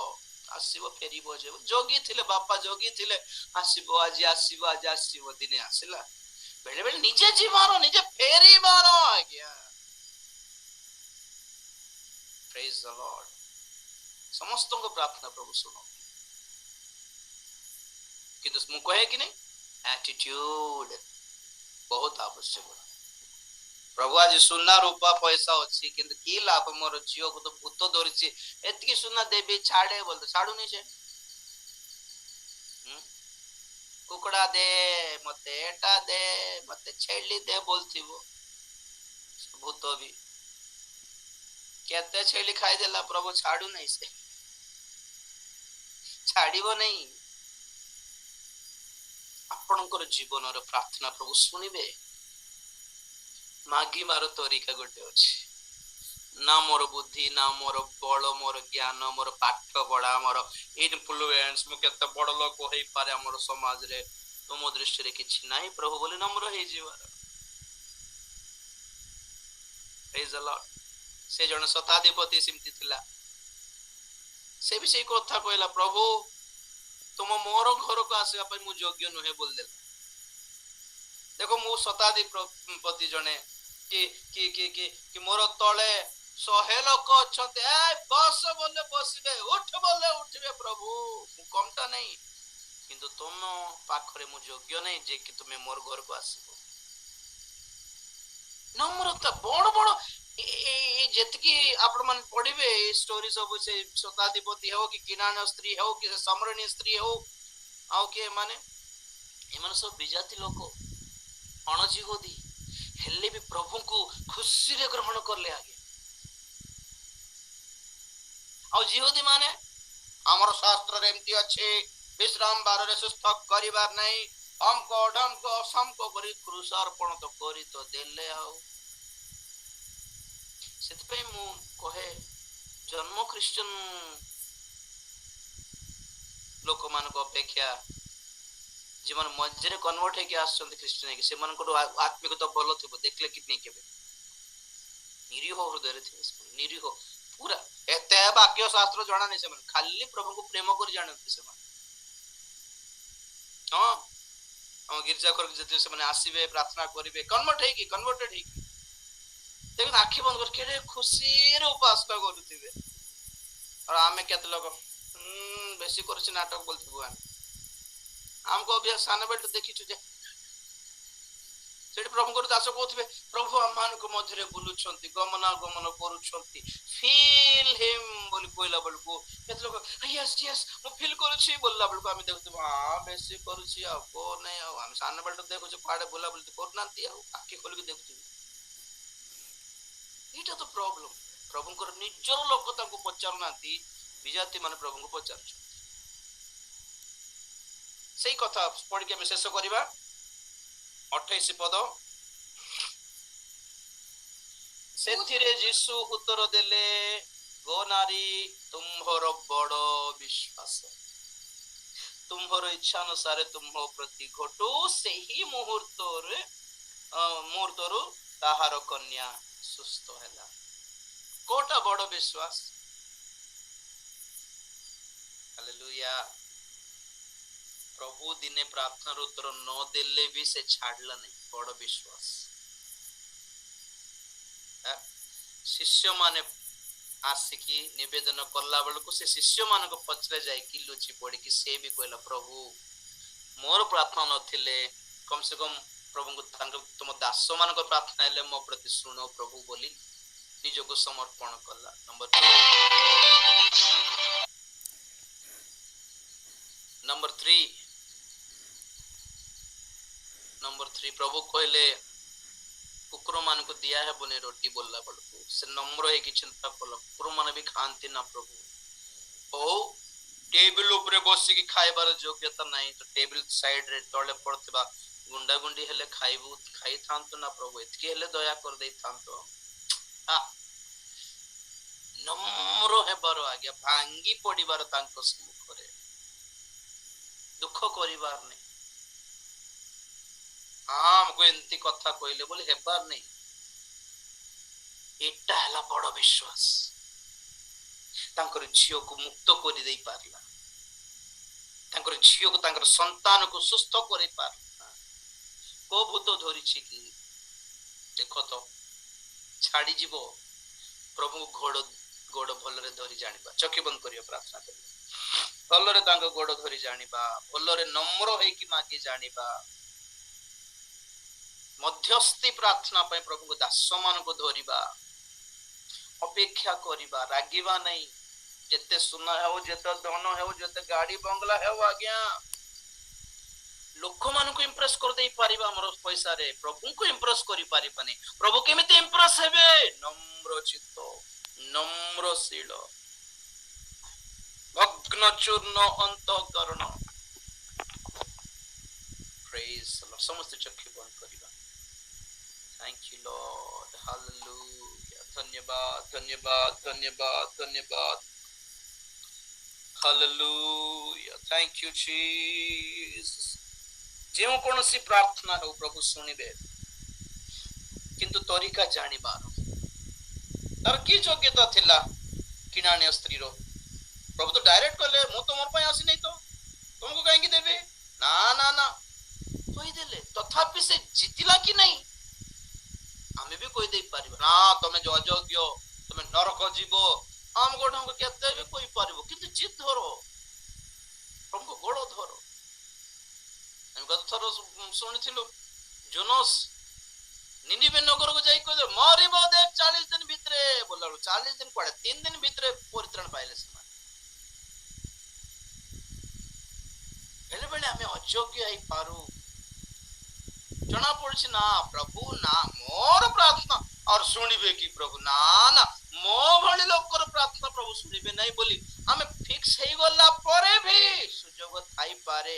आसीबो फेरीबो जे जोगी थिले बापा जोगी थिले आसीबो आज आसीबो दिने आसिला बेले बेले निजे जीवारो निजे फेरी मारो आज्ञा प्रेज द लॉर्ड समस्त को प्रार्थना प्रभु सुनो किंतु मु कहे कि नहीं एटीट्यूड बहुत आवश्यक प्रभु आज सुना रूपा पैसा अच्छी किंतु की लाभ मोर झील को तो भूत धरी एति सुना देवी छाड़े बोलते छाड़ू नहीं से कुकड़ा दे मते एटा दे मते छेली दे बोलती वो भूत भी केते छेली खाई देला प्रभु छाड़ू नहीं से छाड़िबो नहीं आपणकर जीवन प्रार्थना प्रभु शुणिबे मागी मारो तरीका गोटे अछि ना मोर बुद्धि ना मोर बल मोर ज्ञान मोर पाठ पढ़ा मोर इन्फ्लुएंस मु केते बड़ लोक होई पारे हमर समाज रे तुम दृष्टि रे किछि नाही प्रभु बोले नम्र हे जीवन प्रेज द लॉर्ड से जन शताधिपति सिमति थिला से भी से कथा कहला प्रभु तुम मोर घर को आसवा पर मु योग्य नुहे बोल देला देखो मु शताधिपति जने कि मोर तले 100 लोक अछते ए बस बोले बसिबे उठ बोले उठबे प्रभु मु कमटा नहीं किंतु तुम पाखरे मु योग्य नहीं जे कि तुमे मोर घर को आसीबो नम्रता बड़ बड़ जेतकी आपण मन पढिबे स्टोरी सब से शताधिपति हो कि किनान स्त्री हो कि समरणी स्त्री हो आउ के माने एमन सब विजाति लोक अणजीवदी हेले भी प्रभु को खुशी रे ग्रहण करले आगे आउ जीवदी माने हमर शास्त्र रे एमती अछि विश्राम बार रे सुस्थ करिबार नहीं हमको डमको समको करी क्रूसार्पण तो करी तो देले आउ सेतपे मु कहे जन्म क्रिश्चियन लोक मान को अपेक्षा जीवन मझे कन्वर्ट है आसचंती क्रिश्चियन है से मन को आत्मिक तो भलो थिबो देखले कितनी केबे निरीह हृदय रे थिबे निरीह पूरा एते वाक्य शास्त्र जाना नहीं से मन खाली प्रभु को प्रेम कर जानते से मन हां हम गिरजा कर जते से माने आसीबे प्रार्थना करिवे कन्वर्टेड है कि देखो आखि बंद कर केरे खुशी रे उपासना करूथिबे और आमे केत लोग बेसी करछि नाटक बोलथिबो हमको अभी साने बेट देखि छु जे ସେଠି ପ୍ରଭୁଙ୍କର ଦାସ କହୁଥିବେ ପ୍ରଭୁ ଆମମାନଙ୍କ ମଧ୍ୟରେ ବୁଲୁଛନ୍ତି, ଗମନାଗମନ କରୁଛନ୍ତି, ଫିଲ୍ ହିମ୍ ବୋଲି କହିଲା ବେଳକୁ କେତେ ଲୋକ ୟେସ୍ ୟେସ୍ ମୁଁ ଫିଲ୍ କରୁଛି ବୋଲିଲା ବେଳକୁ ଆମେ ଦେଖୁଥିବୁ ହଁ ବେଶୀ କରୁଛି ଆଉ କୋ ନାଇଁ, ଆଉ ଆମେ ସାନ ବେଳଠୁ ଦେଖୁଛୁ କୁଆଡେ ବୁଲାବୁଲି କରୁନାହାନ୍ତି, ଆଉ ଆଖି ଖୋଲିକି ଦେଖୁଥିବୁ। ଏଇଟା ତ ପ୍ରୋବ୍ଲେମ। ପ୍ରଭୁଙ୍କର ନିଜର ଲୋକ ତାଙ୍କୁ ପଚାରୁନାହାନ୍ତି, ବିଜାତି ମାନେ ପ୍ରଭୁଙ୍କୁ ପଚାରୁଛନ୍ତି। ସେଇ କଥା ପଢିକି ଆମେ ଶେଷ କରିବା। 28 ପଦ। ସେଥିରେ ଯୀଶୁ ଉତ୍ତର ଦେଲେ, ଗୋ ନାରୀ, ତୁମ୍ଭର ବଡ ବିଶ୍ୱାସ, ତୁମ୍ଭର ଇଚ୍ଛା ଅନୁସାରେ ତୁମ୍ଭ ପ୍ରତି ଘଟୁ। ସେହି ମୁହୂର୍ତ୍ତରୁ ତାହାର କନ୍ୟା ସୁସ୍ଥ ହେଲା। କୋଟା ବଡ ବିଶ୍ୱାସ? ହାଲେଲୁୟା। ପ୍ରଭୁ ଦିନେ ପ୍ରାର୍ଥନାର ଉତ୍ତର ନ ଦେଲେ ବି ସେ ଛାଡିଲା ନାହିଁ, ବଡ ବିଶ୍ୱାସ। ଶିଷ୍ୟ ମାନେ ଆସିକି ନିବେଦନ କଲା ବେଳକୁ ସେ ଶିଷ୍ୟ ମାନଙ୍କ ପଛରେ ଯାଇକି ଲୁଚି ପଡିକି ସେ ବି କହିଲା, ପ୍ରଭୁ ମୋର ପ୍ରାର୍ଥନା ନଥିଲେ କମ ସେ କମ ପ୍ରଭୁଙ୍କୁ ତୁମ ଦାସ ମାନଙ୍କ ପ୍ରାର୍ଥନା ହେଲେ ମୋ ପ୍ରତି ଶୁଣ ପ୍ରଭୁ ବୋଲି ନିଜକୁ ସମର୍ପଣ କଲା। ନମ୍ବର 3 ପ୍ରଭୁ କହିଲେ କୁକୁର ମାନଙ୍କୁ ଦିଆ ହେବନି ରୋଟି ବୋଲିଲା ବେଳକୁ ସେ ନମ୍ର ହେଇକି ଚିନ୍ତା କଲା, କୁକୁର ମାନେ ବି ଖାଆନ୍ତି ନା ପ୍ରଭୁ। ହଉ ଟେବୁଲ ଉପରେ ବସିକି ଖାଇବାର ଯୋଗ୍ୟତା ନାହିଁ ତ ଟେବୁଲ ସାଇଡ ରେ ତଳେ ପଡୁଥିବା ଗୁଣ୍ଡା ଗୁଣ୍ଡି ହେଲେ ଖାଇଥାନ୍ତୁ ନା ପ୍ରଭୁ, ଏତିକି ହେଲେ ଦୟା କରିଦେଇଥାନ୍ତୁ। ନମ୍ର ହେବାର ଆଜ୍ଞା, ଭାଙ୍ଗି ପଡିବାର ତାଙ୍କ ସମ୍ମୁଖରେ, ଦୁଃଖ କରିବାର ନାହିଁ। ଆମକୁ ଏମିତି କଥା କହିଲେ ବୋଲି ହେବାର ନାହିଁ। ଏଟା ହେଲା ବଡ ବିଶ୍ୱାସ। ତାଙ୍କର ଝିଅକୁ ମୁକ୍ତ କରିଦେଇ ପାରିଲା, ତାଙ୍କର ଝିଅକୁ ତାଙ୍କର ସନ୍ତାନକୁ ସୁସ୍ଥ କରି ପାରିଲା। କୋ ଭୂତ ଧରିଛି କି ଦେଖ ତ, ଛାଡିଯିବ। ପ୍ରଭୁଙ୍କୁ ଗୋଡ ଭଲରେ ଧରି ଜାଣିବା। ଚକ୍ଷୁ ବନ୍ଦ କରିବା, ପ୍ରାର୍ଥନା କରିବା। ଭଲରେ ତାଙ୍କ ଗୋଡ ଧରି ଜାଣିବା, ଭଲରେ ନମ୍ର ହେଇକି ମାଗି ଜାଣିବା। ମଧ୍ୟସ୍ଥି ପ୍ରାର୍ଥନା ପାଇଁ ପ୍ରଭୁଙ୍କ ଦାସ ମାନଙ୍କୁ ଧରିବା, ଅପେକ୍ଷା କରିବା, ରାଗିବା ନାହିଁ। ଯେତେ ସୁନା ହେଉ, ଯେତେ ଧନ ହେଉ, ଯେତେ ଗାଡି ବଙ୍ଗଲା ହେଉ ଆଜ୍ଞା, ଲୋକମାନଙ୍କୁ ଇମ୍ପ୍ରେସ କରିଦେଇ ପାରିବା ଆମର ପଇସାରେ, ପ୍ରଭୁଙ୍କୁ ଇମ୍ପ୍ରେସ କରିପାରିବାନି। ପ୍ରଭୁ କେମିତି ଇମ୍ପ୍ରେସ ହେବେ? ନମ୍ର ଚିତ୍ତ, ନମ୍ରଶୀଳ, ଭଗ୍ନ ଚୂର୍ଣ୍ଣ ଅନ୍ତଃକରଣ। ପ୍ରେଜ୍ ଦ ଲର୍ଡ। ସମସ୍ତେ ଚକ୍ଷୁ ବନ୍ଦ କରିବା। Thank you Lord. Hallelujah. ଧନ୍ୟବାଦ, ଧନ୍ୟବାଦ, ଧନ୍ୟବାଦ, ଧନ୍ୟବାଦ। Hallelujah. Thank you Jesus. ଯେଉଁ କୌଣସି ପ୍ରାର୍ଥନା ହେଉ ପ୍ରଭୁ ଶୁଣିବେ, କିନ୍ତୁ ତରିକା ଜାଣିବାର। ତାର କି ଯୋଗ୍ୟତା ଥିଲା କିଣାଣିଆ ସ୍ତ୍ରୀର? ପ୍ରଭୁ ତ ଡାଇରେକ୍ଟ କହିଲେ, ମୁଁ ତମର ପାଇଁ ଆସିନି ତ ତମକୁ କାହିଁକି ଦେବି? ନା ନା ନା କହିଦେଲେ। ତଥାପି ସେ ଜିତିଲା କି ନାହିଁ? ଆମେ ବି କହିଦେଇ ପାରିବା, ନା ତମେ ଅଯୋଗ୍ୟ, ତମେ ନରକ ଯିବ, ଆମକୁ ଢଙ୍ଗ କେତେ ବି କହିପାରିବ, କିନ୍ତୁ ଜିଦ୍ ଧର, ପ୍ରଭୁଙ୍କ ଗୋଡ଼ ଧର। ଆମେ ଗତ ଥର ଶୁଣିଥିଲୁ, ଜୋନସ୍ ନିନିବେ ନଗରକୁ ଯାଇ କହିଲେ ମରିବ ଦେଖ 40 ଦିନ ଭିତରେ, ବୋଲା 40 ଦିନ କୁଆଡେ, 3 ଦିନ ଭିତରେ ପରିତ୍ରାଣ ପାଇଲେ ସେମାନେ। ବେଳେ ବେଳେ ଆମେ ଅଯୋଗ୍ୟ ହେଇପାରୁ, ଜଣା ପଡୁଛି ନା ପ୍ରଭୁ ନା ମୋର ପ୍ରାର୍ଥନା ଆଉ ଶୁଣିବେ କି ପ୍ରଭୁ, ନା ନା ମୋ ଭଳି ଲୋକର ପ୍ରାର୍ଥନା ପ୍ରଭୁ ଶୁଣିବେ ନାହିଁ ବୋଲି ଆମେ ଫିକ୍ସ ହେଇଗଲା ପରେ ବି ସୁଯୋଗ ଥାଇପାରେ।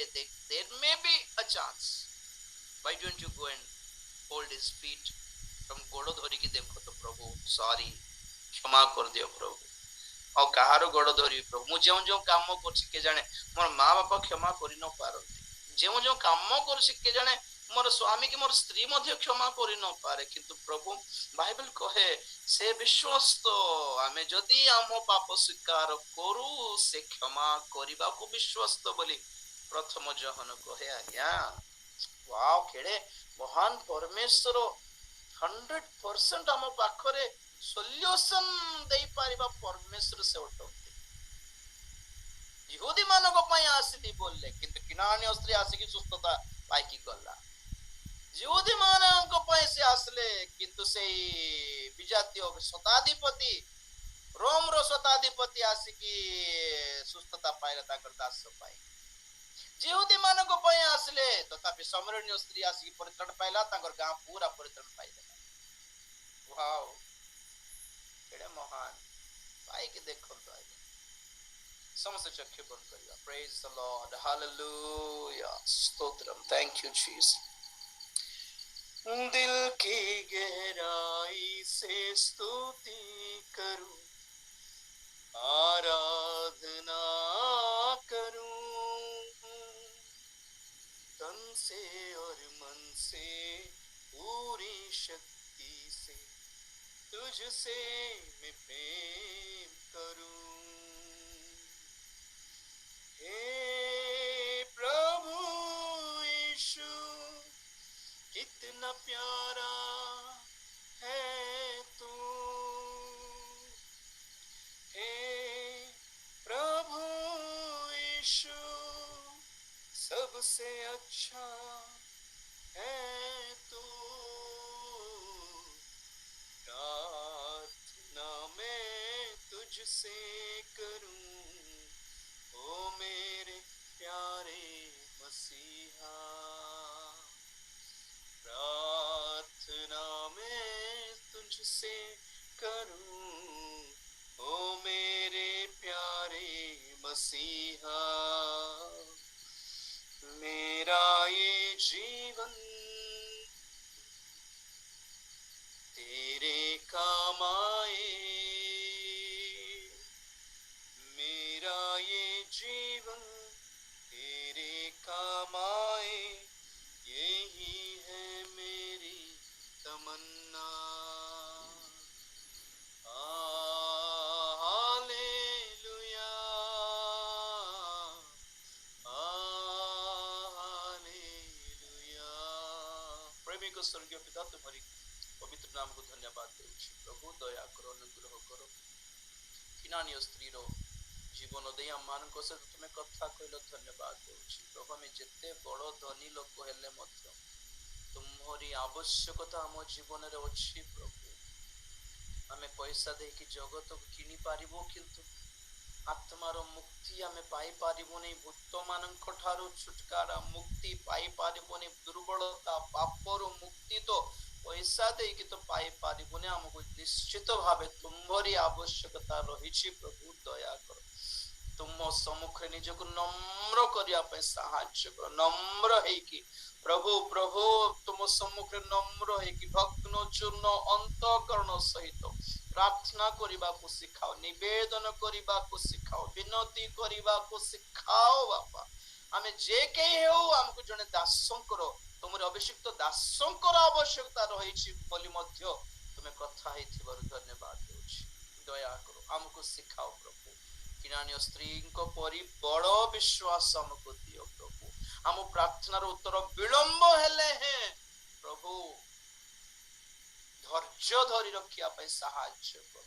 there may be a chance. Why don't you go and hold his feet? ତମ ଗୋଡ ଧରିକି ଦେଖ ତ ପ୍ରଭୁ, ସରି କ୍ଷମା କରିଦିଅ ପ୍ରଭୁ। ଆଉ କାହାର ଗୋଡ ଧରିବି ପ୍ରଭୁ? ମୁଁ ଯେଉଁ ଯେଉଁ କାମ କରୁଛି କେଜାଣେ ମୋର ମା ବାପା କ୍ଷମା କରି ନ ପାରନ୍ତି, ଯେଉଁ ଯେଉଁ କାମ କରୁଛି କେଜାଣେ ମୋର ସ୍ୱାମୀ କି ମୋର ସ୍ତ୍ରୀ ମଧ୍ୟ କ୍ଷମା କରି ନ ପାରେ, କିନ୍ତୁ ପ୍ରଭୁ ବାଇବେଲ କହେ ସେ ବିଶ୍ୱସ୍ତ, ଆମେ ଯଦି ଆମ ପାପ ସ୍ୱୀକାର କରୁ ସେ କ୍ଷମା କରିବାକୁ ବିଶ୍ୱସ୍ତ ବୋଲି ପ୍ରଥମ ଜହନ କହେ। ଆଜ୍ଞା ୱାଓ, କେଡେ ମହାନ ପରମେଶ୍ୱର 100% ଆମ ପାଖରେ ସଲ୍ୟୁସନ ଦେଇପାରିବା ପରମେଶ୍ୱର ସେ ଅଟନ୍ତି। ଇହୁଦୀ ମାନଙ୍କ ପାଇଁ ଆସିଲି ବୋଲେ, କିନ୍ତୁ କିଣାଣିଆ ସ୍ତ୍ରୀ ଆସିକି ସୁସ୍ଥତା ପାଇକି ଗଲା। यहूदी मानक पय से आसले किंतु से विजातीय शताधिपति रोम रो शताधिपति आसिकी सुस्थता पाइला ताकर दास पाई यहूदी मानक पय आसले तथापि समरणीय स्त्री आसिकी परित्राण पाइला ताकर गां पूरा परित्राण पाइला वाओ केडे महान पाई के देखो तो समस्त चक्षु बंद करिया praise the Lord hallelujah stotram thank you Jesus दिल की गहराई से स्तुति करूं आराधना करूं तन से और मन से पूरी शक्ति से तुझसे मैं प्रेम करूं हे प्रभु यीशु कितना प्यारा है तू हे प्रभु यीशु सबसे अच्छा है तू प्रार्थना मैं तुझसे करूं ओ मेरे प्यारे मसीहा प्रार्थना मैं तुझसे करूं ओ मेरे प्यारे मसीहा मेरा ये जीवन तेरे काम आए मेरा ये जीवन तेरे काम आए यही है मेरी तमन्ना हालेलुया हालेलुया प्रेमी को स्वर्गीय पिता तुम्हारी पवित्र नाम को धन्यवाद देउछि प्रभु दया करो अनुग्रह करो किनानिय स्त्री रो जीवन दे हम मानक से तुम्हें कथा कहलो धन्यवाद देउछि प्रभु हमें जेते बड़ धनी लोक हेले मध्य तुम्हारी आवश्यकता हम जीवन रे अछि प्रभु हमें पैसा दे कि जगत को किनी पारिबो किंतु आत्मार मुक्ति हमें पाई पारिबो नहीं भूत मानक ठारो छुटकारा मुक्ति पाई पारिबो नहीं दुर्बलता पापरो मुक्ति तो पैसा दे कि तो पाई पारिबो नहीं हमको निश्चित भावे तुम्हारी आवश्यकता रही प्रभु दया करो तुम सम्मुख निजक नम्र करिया पे साहाय्य करो नम्र है कि प्रभु प्रभु तुम सम्मुख नम्र है कि भग्न चूर्ण अंतःकरण सहित प्रार्थना करबा को सिखाओ निवेदन करबा को सिखाओ विनती करबा को सिखाओ बापा आमे जे के हो हमको जने दासंकर तुमर अभिषिक्त दासंकर आवश्यकता रही बोली मध्य तुमे कथा हेथिबार धन्यवाद देउछि दया करो हमको सिखाओ प्रभु किनानिय स्त्री को परि बड़ विश्वास हमको दियो प्रभु हम प्रार्थनार उत्तर विलंब हेले हैं प्रभु धैर्य धरी रखिया पे साहाय्य करो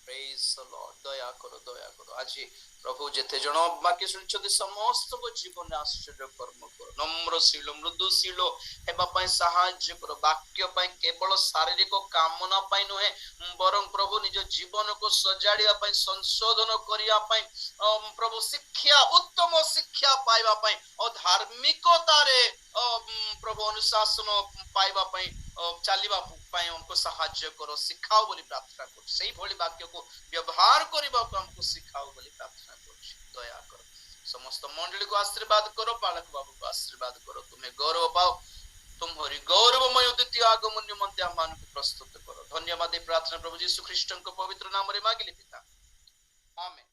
प्रेज द लॉर्ड दया करो आज प्रभु जेते जण वाक्य सुनिछथि समस्त को जीवन आश्चर्य कर्म करो नम्रशील मृदुशील हेबा पय साहाय्य करो वाक्य पय केवल शारीरिक कामना पय नहे बरं प्रभु निज जीवन को सजाड़िया पय संशोधन करिया पय प्रभु शिक्षा उत्तम शिक्षा पाइबा पय और धार्मिकता रे प्रभु अनुशासन पाइबा पय चलिबा पय हमको सहाय्य करो सिखाओ बोली प्रार्थना करो सही भली वाक्य को व्यवहार करबा को हमको सिखाओ बोली प्रार्थना करो दया करो समस्त मंडली को आशीर्वाद करो पालक बाबू को आशीर्वाद करो तुम्हें गौरव पाओ तुम्हारी गौरवमय द्वितीय आगमन निमंते आह्वान को प्रस्तुत करो धन्यवाद प्रार्थना प्रभु यीशु ख्रीष्ट को पवित्र नाम रे मांगिले पिता आमेन।